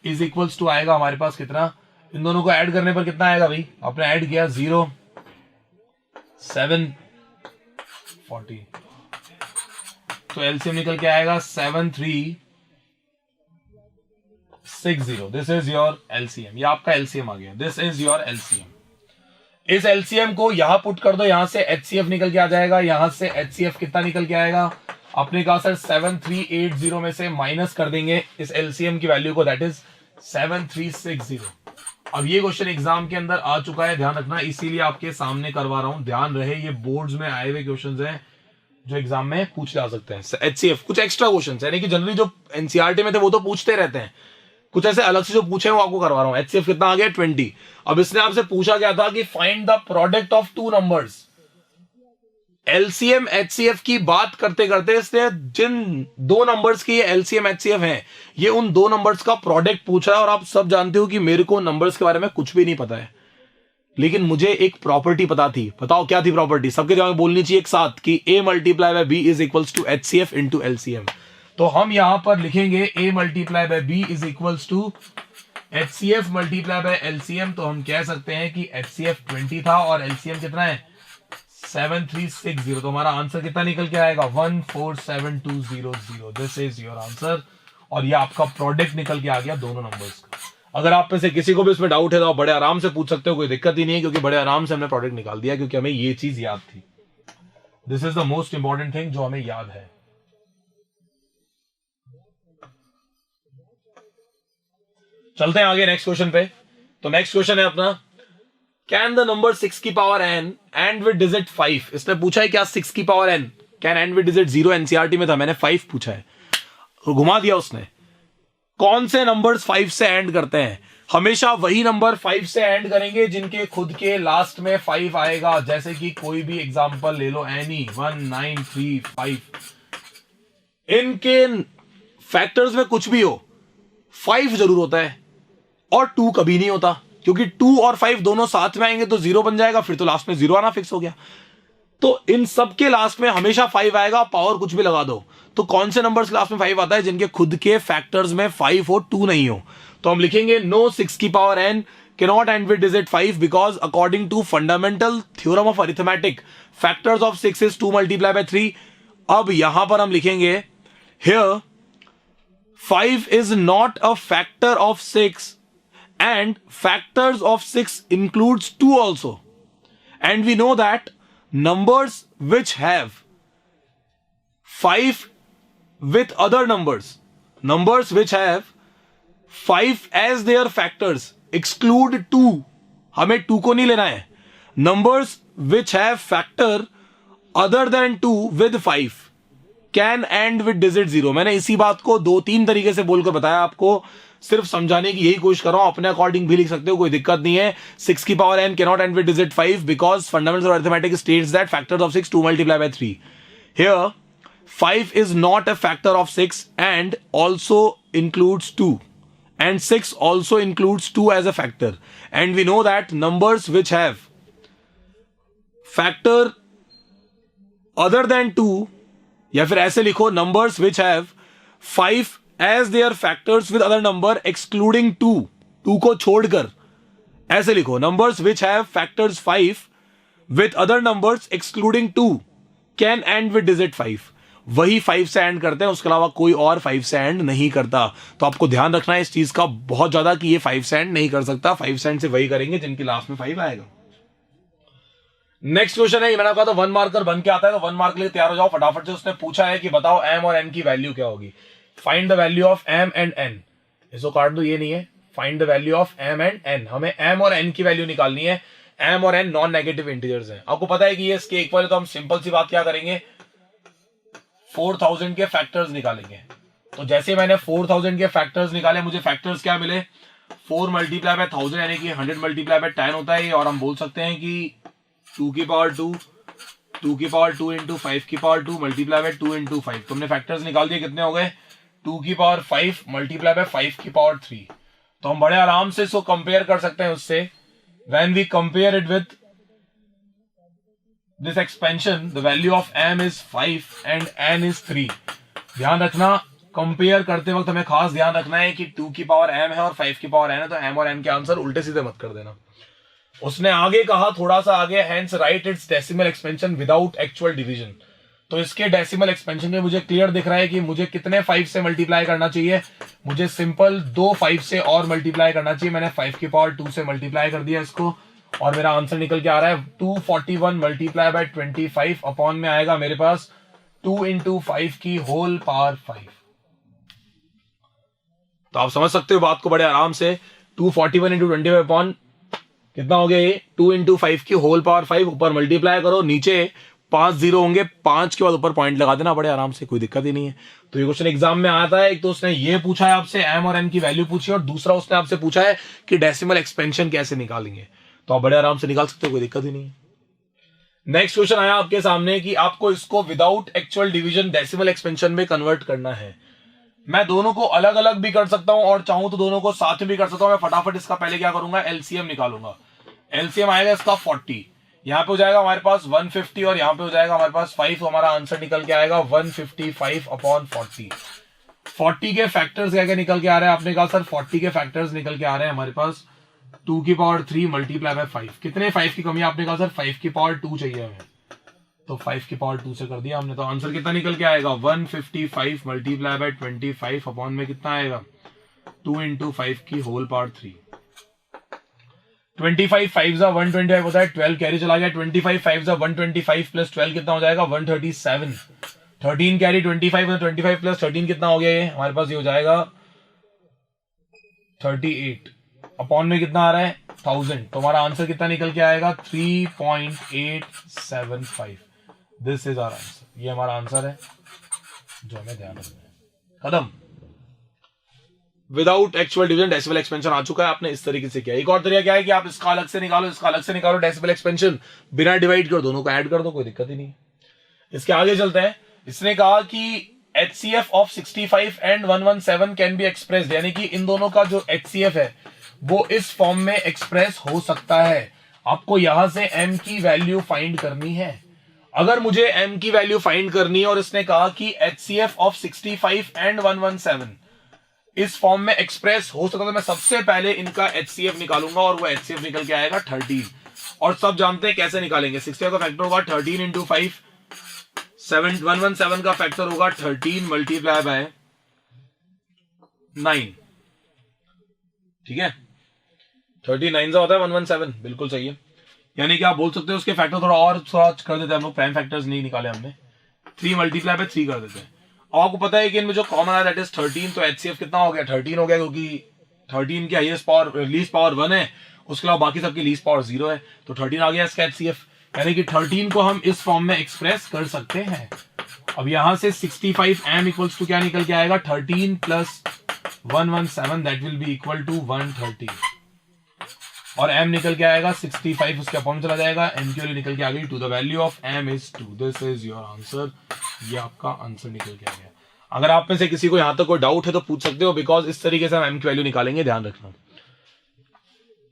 is equals to आएगा हमारे पास कितना? इन दोनों को ऐड करने पर कितना आएगा भाई? आपने ऐड किया 0 7 40, तो एलसीएम निकल के आएगा 7360। This is your LCM. ये आपका एलसीएम आ गया। This is your LCM. इस एलसीएम को यहां पुट कर दो, यहां से एचसीएफ निकल के आ जाएगा। यहां से एचसीएफ कितना निकल के आएगा? आपने कहा सर 7380 में से माइनस कर देंगे इस एलसीएम की वैल्यू को, दैट इज 7360। अब ये क्वेश्चन एग्जाम के अंदर आ चुका है, ध्यान रखना, इसीलिए आपके सामने करवा रहा हूं। ध्यान रहे ये बोर्ड्स में आए हुए क्वेश्चंस हैं जो एग्जाम में पूछ जा सकते हैं। एचसीएफ कुछ एक्स्ट्रा क्वेश्चंस यानी कि जनरली जो एनसीईआरटी में थे वो तो पूछते रहते हैं, कुछ ऐसे अलग से जो पूछे वो आपको करवा रहा हूं। एचसीएफ कितना आ गया? 20। अब इसने आपसे पूछा क्या था कि find the product of 2 numbers. LCM HCF की बात करते करते इसने जिन 2 नंबर्स की एलसीएम एचसीएफ हैं, ये उन 2 नंबर्स का प्रोडक्ट पूछा है। और आप सब जानते हो कि मेरे को नंबर्स के बारे में कुछ भी नहीं पता है, लेकिन मुझे एक प्रॉपर्टी पता थी। बताओ क्या थी प्रॉपर्टी? सबके दिमाग में बोलनी चाहिए एक साथ कि a multiply by b is equals to HCF into LCM. तो हम यहां पर लिखेंगे a multiply by b is equals to HCF multiply by LCM. तो हम कह सकते हैं कि एचसीएफ 20 था और एलसीएम कितना है? 7360। तो हमारा आंसर कितना निकल के आएगा? 147200। This is your answer. और ये आपका प्रोडक्ट निकल के आ गया दोनों नंबर्स का। अगर आप में से किसी को भी इसमें डाउट है तो आप बड़े आराम से पूछ सकते हो, कोई दिक्कत ही नहीं है, क्योंकि बड़े आराम से हमने प्रोडक्ट निकाल दिया, क्योंकि हमें ये चीज याद थी। This is the most important thing जो हमें याद है। चलते हैं आगे नेक्स्ट क्वेश्चन पे। तो नेक्स्ट क्वेश्चन है अपना, कैन द नंबर 6 की power n and with digit 5। इसने पूछा है क्या 6 की power n can and with digit 0? NCERT में था, मैंने 5 पूछा है, घुमा दिया उसने। कौन से नंबर्स 5 से एंड करते हैं? हमेशा वही नंबर 5 से एंड करेंगे जिनके खुद के लास्ट में 5 आएगा। जैसे कि कोई भी एग्जांपल ले लो, एनी 1 9 3 5, इनके फैक्टर्स में कुछ भी हो 5 जरूर होता है और 2 कभी नहीं होता, क्योंकि 2 और 5 दोनों साथ में आएंगे तो 0 बन जाएगा, फिर तो लास्ट में 0 आना फिक्स हो गया। तो इन सब के लास्ट में हमेशा 5 आएगा, पावर कुछ भी लगा दो। तो कौन से नंबर्स लास्ट में 5 आता है जिनके खुद के फैक्टर्स में 5 हो, 2 नहीं हो? तो हम लिखेंगे नो 6 की power n cannot end with digit 5 because according to fundamental theorem of arithmetic factors of 6 is 2 multiplied by 3। अब यहां पर हम लिखेंगे here 5 is not a factor of 6 and factors of 6 includes 2 also, and we know that numbers which have 5 with other numbers which have 5 as their factors exclude 2। हमें 2 को नहीं लेना है। numbers which have factor other than 2 with 5 can end with digit 0। मैंने इसी बात को 2-3 तरीके से बोलकर बताया, आपको सिर्फ समझाने की यही कोशिश कर रहा हूं। अपने अकॉर्डिंग भी लिख सकते हो, कोई दिक्कत नहीं है। 6 की power n cannot end with digit 5 because fundamentals of arithmetic states that factors of 6 2 multiplied by 3। Here 5 is not a factor of 6 and also includes 2, and 6 also includes 2 as a factor, and we know that numbers which have factor other than 2, या फिर ऐसे लिखो numbers which have 5 as their factors with other number excluding 2 को छोड़कर, ऐसे लिखो numbers which have factors 5 with other numbers excluding 2 can end with digit 5। वही 5 से एंड करते हैं, उसके अलावा कोई और 5 से एंड नहीं करता। तो आपको ध्यान रखना है इस चीज का बहुत ज्यादा कि ये 5 से एंड नहीं कर सकता। 5 से एंड से वही करेंगे जिनकी लास्ट में 5 आएगा। नेक्स्ट क्वेश्चन है, मैंने कहा था 1 मार्कर बन के आता है, तो 1 मार्क के लिए तैयार हो जाओ फटाफट से। उसने पूछा है कि बताओ m और n की वैल्यू क्या होगी। Find the value of m and n। इसको काट दो, ये नहीं है। Find the value of m and n। हमें m और n की वैल्यू निकालनी है। m और n नॉन नेगेटिव इंटीजर्स हैं। आपको पता है कि ये इसके इक्वल है, तो हम सिंपल सी बात क्या करेंगे, 4000 के फैक्टर्स निकालेंगे। तो जैसे मैंने 4000 के फैक्टर्स निकाले, मुझे फैक्टर्स क्या मिले, 4 मल्टीप्लाई बाय 1000 यानी कि 100 मल्टीप्लाई बाय 10 होता है। और हम बोल सकते हैं कि 2 की पावर 2 2 की पावर 2 इंटू 5 की पावर 2 मल्टीप्लाई बाय 2 इंटू 5। तुमने फैक्टर्स निकाल दिए, कितने हो गए, 2 की पावर 5 मल्टीप्लाई बाय 5 की पावर 3। तो हम बड़े आराम से इसको कंपेयर कर सकते हैं उससे। When we compare it with this expansion, the value of m is 5 and n is 3। ध्यान रखना, कंपेयर करते वक्त हमें खास ध्यान रखना है कि 2 की पावर m है और 5 की पावर n है, तो m और n के आंसर उल्टे सीधे मत कर देना। उसने आगे कहा, थोड़ा सा आगे, hence write its decimal expansion without actual division। तो इसके डेसिमल एक्सपेंशन में मुझे क्लियर दिख रहा है कि मुझे कितने 5 से मल्टीप्लाई करना चाहिए। मुझे सिंपल 2 5 से और मल्टीप्लाई करना चाहिए। मैंने 5 की पावर 2 से मल्टीप्लाई कर दिया इसको, और मेरा आंसर निकल के आ रहा है 241 मल्टीप्लाई बाय 25 अपॉन में आएगा मेरे पास 2 इंटू 5 की होल पावर 5। तो आप समझ सकते हो बात को बड़े आराम से। 241 इंटू 25 अपॉन कितना हो गया, ये 2 इंटू 5 की होल पावर 5। ऊपर मल्टीप्लाई करो, नीचे 5 जीरो होंगे, 5 के बाद ऊपर पॉइंट लगा देना, बड़े आराम से, कोई दिक्कत ही नहीं है। तो ये क्वेश्चन एग्जाम में आता है। एक तो उसने ये पूछा है आपसे m और n की वैल्यू पूछी, और दूसरा उसने आपसे पूछा है कि डेसिमल एक्सपेंशन कैसे निकालेंगे। तो आप बड़े आराम से निकाल सकते हो, कोई दिक्कत ही नहीं है। नेक्स्ट क्वेश्चन आया आपके सामने कि आपको इसको without actual division decimal expansion में कन्वर्ट करना है। मैं दोनों को अलग अलग भी कर सकता हूं और चाहूं तो दोनों को साथ में भी कर सकता हूं। मैं फटाफट इसका पहले क्या करूंगा, एलसीएम निकालूंगा। एलसीएम आएगा इसका 40, यहां पे हो जाएगा हमारे पास 150 और यहां पे हो जाएगा हमारे पास 5। हमारा आंसर निकल के आएगा 155 अपॉन 40। 40 के फैक्टर्स क्या क्या निकल के आ रहे हैं, आपने कहा सर 40 के फैक्टर्स निकल के आ रहे हैं हमारे पास 2 की पावर 3 मल्टीप्लाई बाय 5। कितने 5 की कमी है, आपने कहा सर 5 की पावर 2 चाहिए हमें, तो 5 की पावर 2 से कर दिया हमने। तो आंसर कितना निकल के आएगा, 155 मल्टीप्लाई बाय 25 अपॉन में कितना आएगा, 2 इंटू 5 की होल पावर 3। 25 5 जा 125 होता है, 12 कैरी चला गया। 25 5 जा 125 प्लस 12 कितना हो जाएगा, 137। 13 कैरी 25, 25 प्लस 13 कितना हो गया, ये हमारे पास ये हो जाएगा 38 अपॉन में कितना आ रहा है 1000। तो हमारा आंसर कितना निकल के आएगा 3.875। This is our answer. ये हमारा आंसर है जो हमें ध्यान रखना है। खत्म। Without actual division decimal expansion आ चुका है, आपने इस तरीके से किया। एक और तरीका क्या है कि आप इसका अलग से निकालो, इसका अलग से निकालो, डेसिमल एक्सपेंशन बिना डिवाइड कर दोनों को ऐड कर दो, कोई दिक्कत ही नहीं है। इसके आगे चलते हैं। इसने कहा कि HCF of 65 and 117 can be expressed, यानी कि इन दोनों का जो HCF है वो इस फॉर्म में एक्सप्रेस हो सकता है। आपको यहां से m की वैल्यू फाइंड करनी है। अगर मुझे m की वैल्यू फाइंड करनी है और इसने कहा कि HCF ऑफ 65 एंड 117 इस फॉर्म में एक्सप्रेस हो सकता है, तो मैं सबसे पहले इनका HCF निकालूंगा और वो HCF निकल के आएगा 13। और सब जानते हैं कैसे निकालेंगे। 65 का फैक्टर होगा 13 इंटू 5, 117 का फैक्टर होगा 13 मल्टीप्लाई बाय 9, ठीक है। 39 से होता है 117, बिल्कुल सही है। यानी कि आप बोल सकते हो उसके फैक्टर थोड़ा कर देते हैं हम लोग, प्राइम फैक्टर्स नहीं निकाले हमने, 3 मल्टीप्लाई बाय 3 कर देते हैं। और आपको पता है कि इनमें जो कॉमन है दैट इज 13, तो HCF कितना हो गया, 13 हो गया, क्योंकि 13 की हाईएस्ट पावर लीस्ट पावर 1 है, उसके अलावा बाकी सबकी लीस्ट पावर 0 है, तो 13 आ गया इसका HCF। यानी कि 13 को हम इस फॉर्म में एक्सप्रेस कर सकते हैं। अब यहां से 65 m इक्वल्स टू क्या निकल के आएगा, 13 plus 117 that will be equal to 130, और m निकल के आएगा 65, उसके अपॉन चला जाएगा, m की वैल्यू निकल के आ गई, to the value of m is 2। This is your answer, ये आपका आंसर निकल के आ गया। अगर आप में से किसी को यहां तक कोई डाउट है तो पूछ सकते हो, बिकॉज इस तरीके से हम m की वैल्यू निकालेंगे, ध्यान रखना।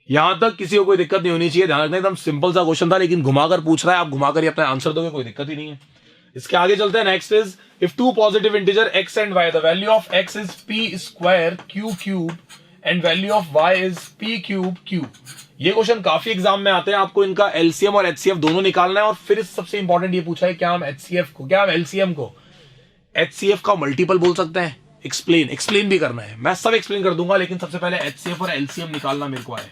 यहां तक किसी को कोई दिक्कत नहीं होनी चाहिए, ध्यान रखना। एकदम सिंपल सा क्वेश्चन था, लेकिन घुमाकर पूछ रहा है, आप घुमाकर ही अपना आंसर दोगे, कोई दिक्कत ही नहीं है। इसके आगे चलते हैं। Next is if two positive integer x and y, the value of x is p square q cube and value of y is p cube q। ये क्वेश्चन काफी एग्जाम में आते हैं, आपको इनका LCM और HCF दोनों निकालना है। और फिर सबसे इंपॉर्टेंट ये पूछा है क्या हम HCF को, क्या हम LCM को HCF का मल्टीपल बोल सकते हैं। एक्सप्लेन भी करना है, मैं सब एक्सप्लेन कर दूंगा, लेकिन सबसे पहले HCF और LCM निकालना मेरे को आए।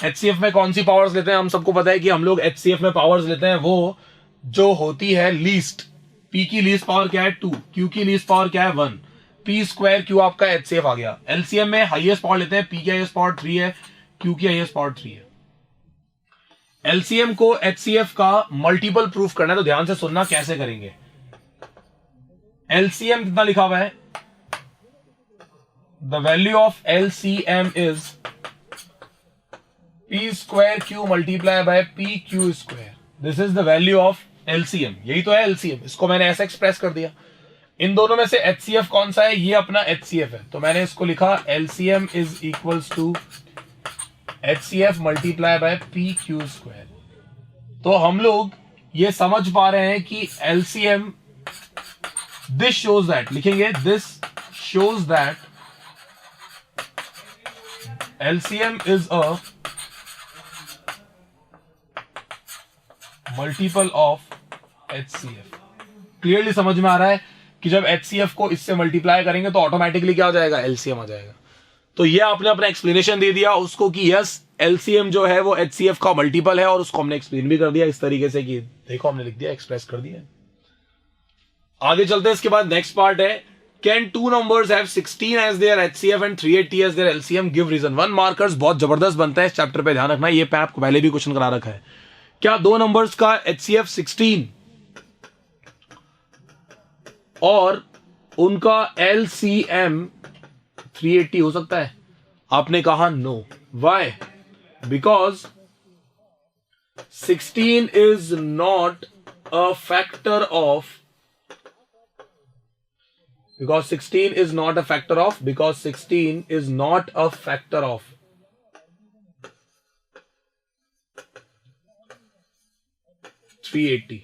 HCF में कौन सी पावर्स लेते हैं, हम सबको पता है कि हम लोग HCF में पावर्स लेते हैं वो जो होती है लीस्ट। P की लीस्ट पावर क्या है 2, Q की लीस्ट पावर क्या है 1, P स्क्वायर Q आपका HCF आ गया। LCM में हाईएस्ट पावर लेते हैं, P की हाईएस्ट पावर 3 है, Q की हाईएस्ट पावर 3 है। LCM को HCF का मल्टीपल प्रूफ करना है, तो ध्यान से सुनना कैसे करेंगे। LCM कितना लिखा हुआ है, the value of LCM is P square Q multiply by P Q square. This is the value of LCM, यही तो है LCM। इसको मैंने ऐसा एक्सप्रेस कर दिया। इन दोनों में से HCF कौन सा है, ये अपना HCF है, तो मैंने इसको लिखा LCM is equals to HCF multiply by P Q square. तो हम लोग ये समझ पा रहे हैं कि LCM, दिस शोज दैट, लिखेंगे this shows that LCM is a multiple of HCF। Clearly समझ में आ रहा है कि जब HCF को इससे मल्टीप्लाई करेंगे तो ऑटोमेटिकली क्या हो जाएगा, LCM आ जाएगा। तो ये आपने अपना एक्सप्लेनेशन दे दिया उसको कि यस LCM जो है वो HCF का मल्टीपल है, और उसको हमने एक्सप्लेन भी कर दिया इस तरीके से कि देखो हमने लिख दिया, एक्सप्रेस कर दिया। आगे चलते हैं। इसके बाद नेक्स्ट पार्ट है, can two numbers have 16 as their HCF and 380 as their LCM, give reason. 1 markers बहुत जबरदस्त बनता है इस चैप्टर पे, ध्यान रखना। ये पे आपको पहले भी क्वेश्चन करा रखा है। क्या दो नंबर्स का HCF 16 और उनका LCM 380 हो सकता है? आपने कहा no. Why? Because 16 is not a factor of, because 16 is not a factor of, because 16 is not a factor of 380।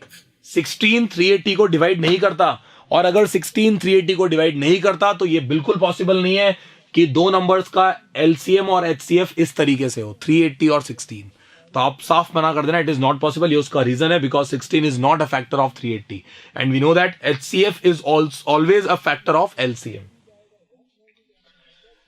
16 380 को डिवाइड नहीं करता, और अगर 16 380 को डिवाइड नहीं करता तो ये बिल्कुल पॉसिबल नहीं है कि दो नंबर्स का LCM और HCF इस तरीके से हो, 380 और 16। तो आप साफ मना कर देना, इट इज नॉट पॉसिबल। ये उसका रीजन है, because 16 is not a factor of 380 and we know that HCF is always a factor of LCM।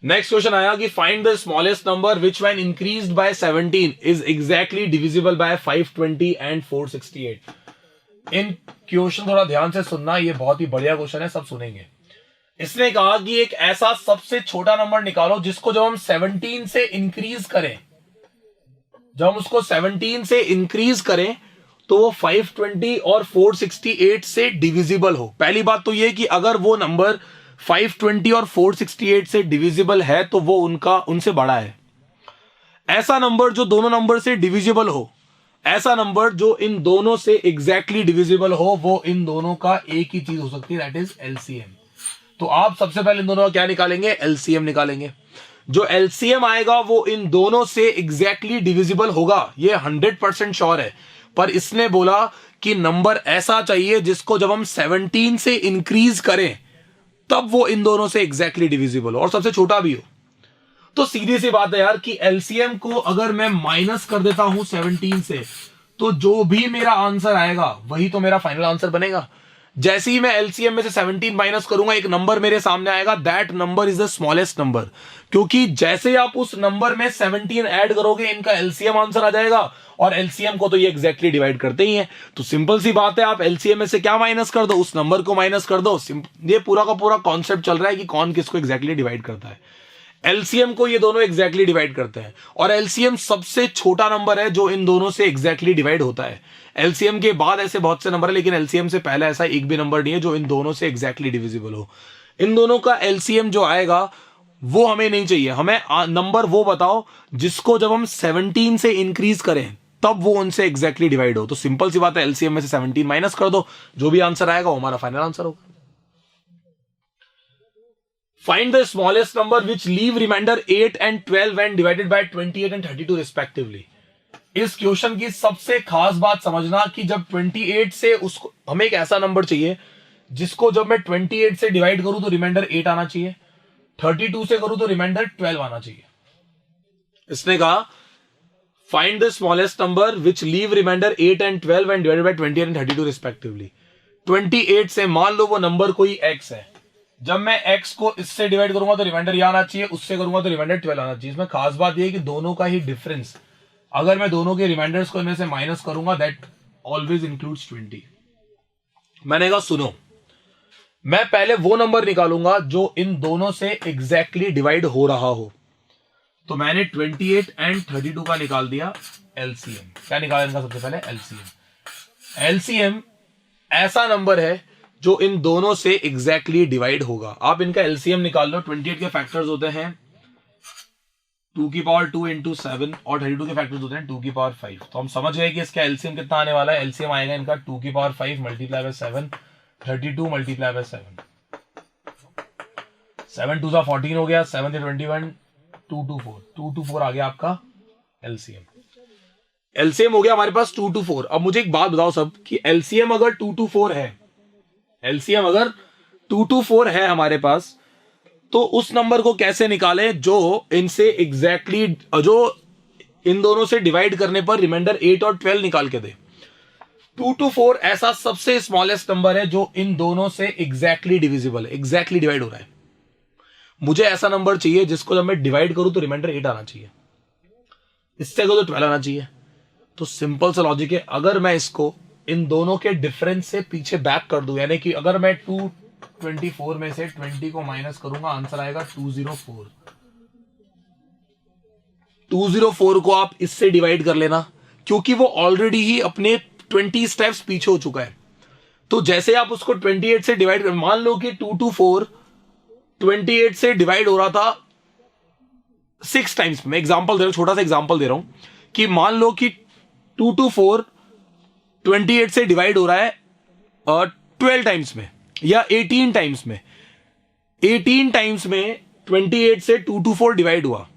Next question आया कि find the smallest number which when increased by 17 is exactly divisible by 520 and 468। इन question थोड़ा ध्यान से सुनना, ये बहुत ही बढ़िया क्वेश्चन है, सब सुनेंगे। इसने कहा कि एक ऐसा सबसे छोटा नंबर निकालो जिसको जब हम 17 से इंक्रीज करें, जब हम उसको 17 से इंक्रीज करें तो वो 520 और 468 से डिविजिबल हो। पहली बात तो ये कि अगर वो नंबर 520 और 468 से डिविजिबल है तो वो उनसे बड़ा है। ऐसा नंबर जो दोनों नंबर से डिविजिबल हो, ऐसा नंबर जो इन दोनों से एग्जैक्टली डिविजिबल हो, वो इन दोनों का एक ही चीज हो सकती है, दैट इज एलसीएम। तो आप सबसे पहले इन दोनों का क्या निकालेंगे? एलसीएम निकालेंगे। जो एलसीएम आएगा वो इन दोनों से एग्जैक्टली डिविजिबल होगा, ये 100% श्योर है। पर इसने बोला कि नंबर ऐसा चाहिए जिसको जब हम 17 से इंक्रीज करें तब वो इन दोनों से एग्जैक्टली डिविजिबल हो और सबसे छोटा भी हो। तो सीधी सी बात है यार कि एलसीएम को अगर मैं माइनस कर देता हूं 17 से, तो जो भी मेरा आंसर आएगा वही तो मेरा फाइनल आंसर बनेगा। जैसे ही मैं एलसीएम में से 17 माइनस करूंगा, एक नंबर मेरे सामने आएगा, that number is the smallest number. क्योंकि जैसे आप उस नंबर में 17 ऐड करोगे, इनका एलसीएम आंसर आ जाएगा, और एलसीएम को तो ये एग्जैक्टली डिवाइड करते ही हैं। तो सिंपल सी बात है, आप एलसीएम में से क्या माइनस कर दो? उस नंबर को माइनस कर दो। ये पूरा का पूरा कॉन्सेप्ट चल रहा है कि कौन किसको एग्जैक्टली डिवाइड करता है। एलसीएम को ये दोनों एग्जैक्टली डिवाइड करते हैं, और एलसीएम सबसे छोटा नंबर है जो इन दोनों से एग्जैक्टली डिवाइड होता है। एलसीएम के बाद ऐसे बहुत से नंबर है, लेकिन एलसीएम से पहले ऐसा एक भी नंबर नहीं है जो इन दोनों से एग्जैक्टली डिविजिबल हो। इन दोनों का एलसीएम जो आएगा वो हमें नहीं चाहिए, हमें नंबर वो बताओ जिसको जब हम 17 से इंक्रीज करें तब वो उनसे एग्जैक्टली डिवाइड हो। तो सिंपल सी बात है, एलसीएम में से 17 माइनस कर दो, जो भी आंसर आएगा वो हमारा फाइनल आंसर होगा। Find the smallest number which leave remainder 8 and 12 when divided by 28 and 32 respectively. इस क्वेश्चन की सबसे खास बात समझना कि जब 28 से उसको हमें एक ऐसा नंबर चाहिए जिसको जब मैं 28 से डिवाइड करूं तो रिमाइंडर 8 आना चाहिए, 32 से करूं तो रिमाइंडर 12 आना चाहिए। इसने कहा find the smallest number which leave remainder 8 and 12 when divided by 28 and 32 respectively। 28 से मान लो वो नंबर कोई x है, जब मैं x को इससे डिवाइड करूंगा तो रिमाइंडर ये आना चाहिए, उससे करूंगा तो रिमाइंडर 12 आना चाहिए। इसमें खास बात ये है कि दोनों का ही डिफरेंस, अगर मैं दोनों के रिमाइंडर्स को इनमें से माइनस करूंगा, दैट ऑलवेज इंक्लूड्स 20। मैंने कहा सुनो, मैं पहले वो नंबर निकालूंगा जो इन दोनों से एग्जैक्टली डिवाइड हो रहा हो। तो मैंने 28 एंड 32 का निकाल दिया एलसीएम। क्या निकाला इनका? सबसे पहले एलसीएम। एलसीएम ऐसा नंबर है जो इन दोनों से एग्जैक्टली डिवाइड होगा। आप इनका एलसीएम निकाल लो। 28 के फैक्टर्स होते हैं 2 की पावर 2 इंटू 7 और 32 के फैक्टर्स होते हैं 2 की पावर 5। तो हम समझ गए कि इसका एलसीएम कितना आने वाला है। एलसीएम आएगा इनका 2 की power 5 multiply by 7, 32 multiply by 7, 7 2 14 हो गया, 7 से 21, 2 to 4, 2 to 4 आ गया आपका एलसीएम। एलसीएम हो गया हमारे पास 2 to 4। अब मुझे एक बात बताओ सब कि एलसीएम अगर 2 to 4 है, एलसीएम अगर 2 to 4 है हमारे पास, तो उस नंबर को कैसे निकाले जो इनसे एग्जैक्टली जो इन दोनों से डिवाइड करने पर रिमाइंडर 8 और 12 निकाल के दे। 2 to 4 ऐसा सबसे स्मॉलेस्ट नंबर है जो इन दोनों से एग्जैक्टली डिविजिबल है, एग्जैक्टली डिवाइड हो रहा है। मुझे ऐसा नंबर चाहिए जिसको जब मैं डिवाइड करूं तो रिमाइंडर 8 आना चाहिए, इससे को तो 12 आना चाहिए। तो सिंपल सा लॉजिक है, अगर मैं इसको इन दोनों के डिफरेंस से पीछे बैक कर दूं, यानी कि अगर मैं 224 में से 20 को माइनस करूंगा, आंसर आएगा 204। 204 को आप इससे डिवाइड कर लेना, क्योंकि वो ऑलरेडी ही अपने 20 स्टेप्स पीछे हो चुका है। तो जैसे आप उसको 28 से डिवाइड कर, मान लो कि 2 to 4 28 से डिवाइड हो रहा था 6 टाइम्स। मैं एग्जांपल दे रहा हूं, छोटा सा एग्जांपल दे रहा हूं कि मान लो कि 2 to 4 28 से डिवाइड हो रहा है 12 टाइम्स में या 18 टाइम्स में। 18 टाइम्स में 28 से 2 to 4 डिवाइड हुआ,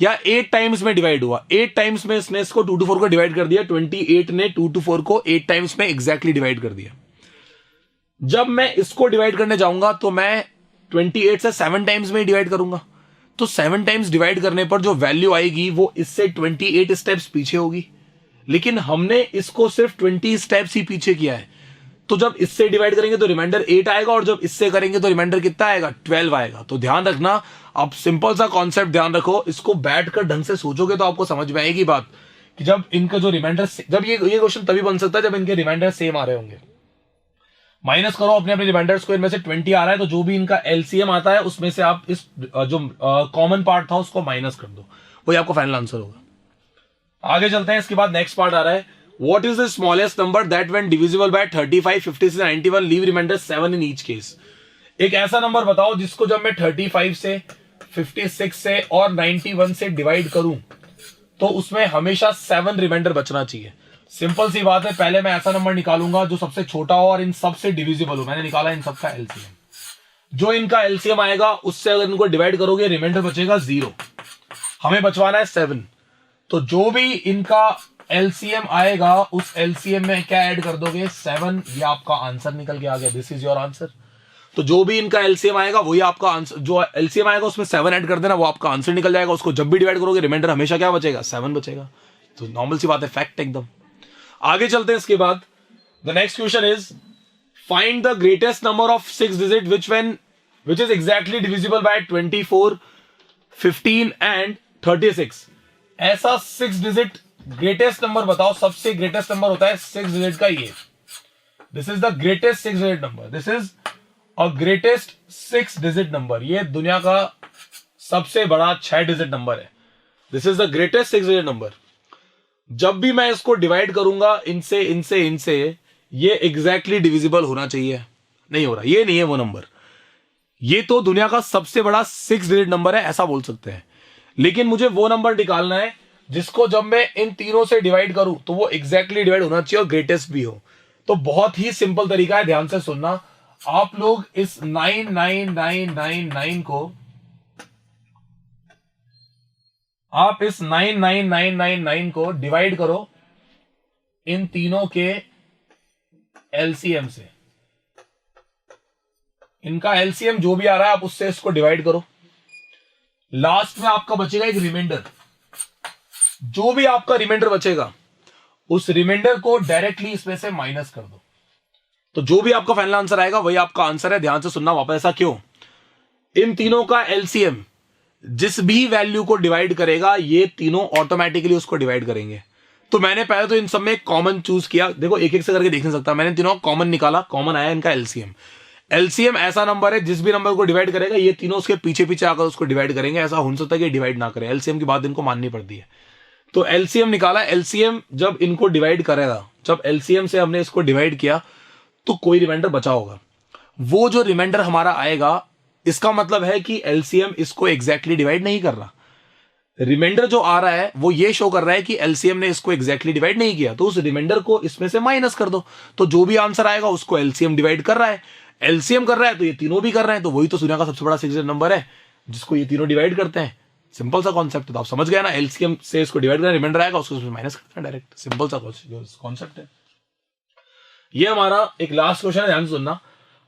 या 8 टाइम्स में डिवाइड हुआ। 8 टाइम्स में इसने इसको 2 to 4 को डिवाइड कर दिया, 28 ने 2 to 4 को 8 टाइम्स में एग्जैक्टली डिवाइड कर दिया। जब मैं इसको डिवाइड करने जाऊंगा तो मैं 28 से 7 टाइम्स में डिवाइड करूंगा। तो 7 टाइम्स डिवाइड करने पर जो वैल्यू आएगी वो इससे 28 स्टेप्स पीछे होगी, लेकिन हमने इसको सिर्फ 20 स्टेप्स ही पीछे किया है। तो जब इससे डिवाइड करेंगे तो रिमाइंडर 8 आएगा, और जब इससे करेंगे तो रिमाइंडर कितना आएगा? 12 आएगा। तो ध्यान रखना, आप सिंपल सा कॉन्सेप्ट ध्यान रखो, इसको बैठकर ढंग से सोचोगे तो आपको समझ में आएगी बात कि जब इनका जो रिमाइंडर, जब ये क्वेश्चन तभी बन सकता है जब इनके रिमाइंडर सेम आ रहे होंगे। माइनस करो अपने अपने रिमाइंडर्स को, इनमें से 20 आ रहा है तो जो भी इनका एलसीएम आता है उसमें से आप इस जो कॉमन पार्ट था उसको माइनस कर दो, वही आपको फाइनल आंसर होगा। आगे चलते हैं। इसके बाद नेक्स्ट पार्ट आ रहा है, what is the smallest number that when divisible by 35, 56, 91 leave remainder 7 in each case. एक ऐसा नंबर बताओ जिसको जब मैं 35 से 56 से और 91 से डिवाइड करूं तो उसमें हमेशा 7 रिमाइंडर बचना चाहिए। सिंपल सी बात है, पहले मैं ऐसा नंबर निकालूंगा जो सबसे छोटा हो और इन सब से डिविजिबल हो। मैंने निकाला इन सबका एलसीएम। जो इनका एलसीएम आएगा उससे अगर इनको डिवाइड करोगे रिमाइंडर बचेगा 0। हमें बचवाना है 7। तो जो भी इनका एलसीएम आएगा उस एलसीएम में क्या ऐड कर दोगे? 7। ये आपका आंसर निकल के आ गया। This is your answer. तो जो भी इनका एलसीएम आएगा वही आपका आंसर, जो एलसीएम आएगा उसमें 7 ऐड कर देना, वो आपका आंसर निकल जाएगा। उसको जब भी डिवाइड करोगे रिमाइंडर हमेशा क्या बचेगा? 7 बचेगा। तो नॉर्मल सी बात है, फैक्ट एकदम। आगे चलते हैं। इसके बाद the next question is find the greatest number of 6 digit which is exactly divisible bye 24, 15 and 36। ऐसा 6 डिजिट ग्रेटेस्ट नंबर बताओ। सबसे ग्रेटेस्ट नंबर होता है 6 डिजिट का ये। This is the greatest 6 digit number. This is a greatest 6 digit number. ये दुनिया का सबसे बड़ा 6 डिजिट नंबर है। This is the greatest 6 digit number. जब भी मैं इसको डिवाइड करूंगा इनसे इनसे इनसे, ये एग्जैक्टली डिविजिबल होना चाहिए। नहीं हो रहा, ये नहीं है वो नंबर। ये तो दुनिया का सबसे बड़ा 6 डिजिट नंबर है, ऐसा बोल सकते हैं। लेकिन मुझे वो नंबर निकालना है जिसको जब मैं इन तीनों से डिवाइड करूं तो वो एग्जैक्टली डिवाइड होना चाहिए और ग्रेटेस्ट भी हो। तो बहुत ही सिंपल तरीका है, ध्यान से सुनना। आप लोग इस 99999 को, आप इस 99999 को डिवाइड करो इन तीनों के एलसीएम से। इनका एलसीएम जो भी आ रहा है आप उससे इसको डिवाइड करो। लास्ट में आपका बचेगा एक रिमाइंडर। जो भी आपका रिमाइंडर बचेगा उस रिमाइंडर को डायरेक्टली इसमें से माइनस कर दो। तो जो भी आपका फाइनल आंसर आएगा वही आपका आंसर है। ध्यान से सुनना वापस। ऐसा क्यों? इन तीनों का एलसीएम जिस भी वैल्यू को डिवाइड करेगा ये तीनों ऑटोमेटिकली उसको डिवाइड करेंगे। तो मैंने पहले तो इन सब में कॉमन चूज किया। देखो एक एक से करके देख नहीं सकता। मैंने तीनों कॉमन निकाला, कॉमन आया इनका एलसीएम। एलसीएम ऐसा नंबर है जिस भी नंबर को डिवाइड करेगा ये तीनों उसके पीछे पीछे आकर उसको डिवाइड करेंगे। ऐसा हो सकता है कि डिवाइड ना करें। एलसीएम की बात इनको माननी पड़ती है। तो एलसीएम निकाला। एलसीएम जब इनको डिवाइड करेगा, जब एलसीएम से हमने इसको डिवाइड किया तो कोई रिमाइंडर बचा होगा। वो जो रिमाइंडर हमारा आएगा इसका मतलब है कि एलसीएम इसको एग्जैक्टली डिवाइड नहीं कर रहा। रिमाइंडर जो आ रहा है वो ये शो कर रहा है कि एलसीएम ने इसको एग्जैक्टली डिवाइड नहीं किया। तो उस रिमाइंडर को इसमें से माइनस कर दो। तो जो भी आंसर आएगा उसको एलसीएम डिवाइड कर रहा है। एलसीएम कर रहा है तो ये तीनों भी कर रहे हैं। तो वही तो दुनिया का सबसे बड़ा 6 डिजिट नंबर है जिसको ये तीनों डिवाइड करते हैं। सिंपल सा कॉन्सेप्ट है। तो आप समझ गए ना, एलसीएम से इसको डिवाइड करना, रिमाइंडर आएगा उसको माइनस करना डायरेक्ट। सिंपल सा कॉन्सेप्ट है। ये हमारा एक लास्ट क्वेश्चन है, ध्यान से सुनना।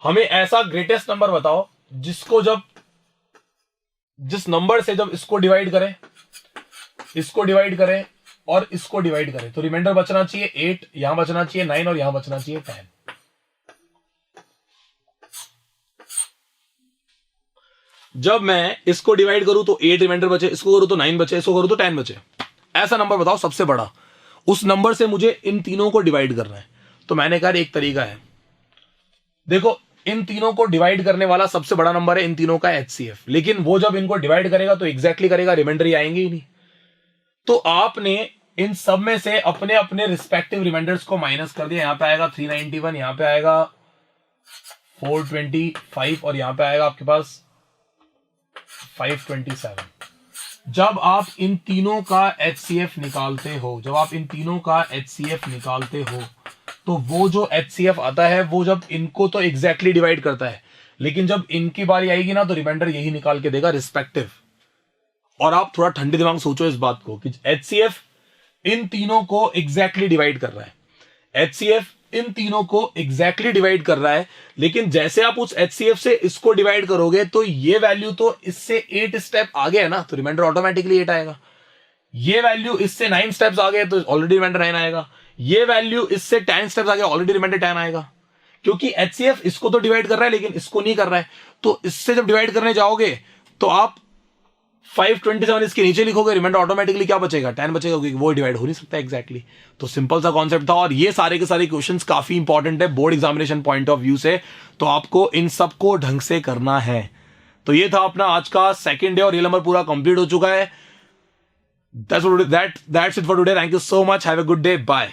हमें ऐसा ग्रेटेस्ट नंबर बताओ जिसको जब, जिस नंबर से जब इसको डिवाइड करें, इसको डिवाइड करें और इसको डिवाइड करें तो रिमाइंडर बचना चाहिए 8, यहां बचना चाहिए 9 और यहां बचना चाहिए 10। जब मैं इसको डिवाइड करूं तो 8 रिमाइंडर बचे, इसको करूं तो 9 बचे, इसको करूं तो 10 बचे। ऐसा नंबर बताओ सबसे बड़ा। उस नंबर से मुझे इन तीनों को डिवाइड करना है। तो मैंने कहा एक तरीका है। देखो इन तीनों को डिवाइड करने वाला सबसे बड़ा नंबर है इन तीनों का एचसीएफ। लेकिन वो जब इनको डिवाइड करेगा तो एग्जैक्टली करेगा, रिमाइंडर ही आएंगे ही नहीं। तो आपने इन सब में से अपने अपने रिस्पेक्टिव रिमाइंडर्स को माइनस कर दिया। यहां पे आएगा 391, यहां पे आएगा 425 और यहां पे आएगा आपके पास 527। जब आप इन तीनों का एचसीएफ निकालते हो, जब आप इन तीनों का एचसीएफ निकालते हो तो वो जो एचसीएफ आता है वो जब इनको तो एग्जैक्टली डिवाइड करता है, लेकिन जब इनकी बारी आएगी ना तो रिमाइंडर यही निकाल के देगा रिस्पेक्टिव। और आप थोड़ा ठंडे दिमाग सोचो इस बात को कि एचसीएफ इन तीनों को एग्जैक्टली डिवाइड कर रहा है। एचसीएफ इन तीनों को एग्जैक्टली डिवाइड कर रहा है, लेकिन जैसे आप उस एचसीएफ से इसको डिवाइड करोगे तो ये वैल्यू तो इससे 8 स्टेप आगे है ना, तो रिमाइंडर ऑटोमेटिकली 8 आएगा। ये वैल्यू इससे 9 स्टेप्स आगे तो ऑलरेडी रिमाइंडर 9 आएगा। ये वैल्यू इससे 10 स्टेप्स आगे ऑलरेडी रिमाइंडर 10 आएगा। क्योंकि एचसीएफ इसको तो डिवाइड कर रहा है लेकिन इसको नहीं कर रहा है। तो इससे जब डिवाइड करने जाओगे तो आप 527 इसके नीचे लिखोगे, रिमाइंडर ऑटोमेटिकली क्या बचेगा? 10 बचेगा, क्योंकि वो डिवाइड हो नहीं सकता एग्जैक्टली। तो सिंपल सा कॉन्सेप्ट था। और ये सारे के सारे क्वेश्चंस काफी इंपॉर्टेंट है board examination point of view से। तो आपको इन सबको ढंग से करना है। तो ये था अपना आज का सेकंड डे और ये नंबर पूरा कंप्लीट हो चुका है। That's it for today. Thank you so much. Have a good day. Bye.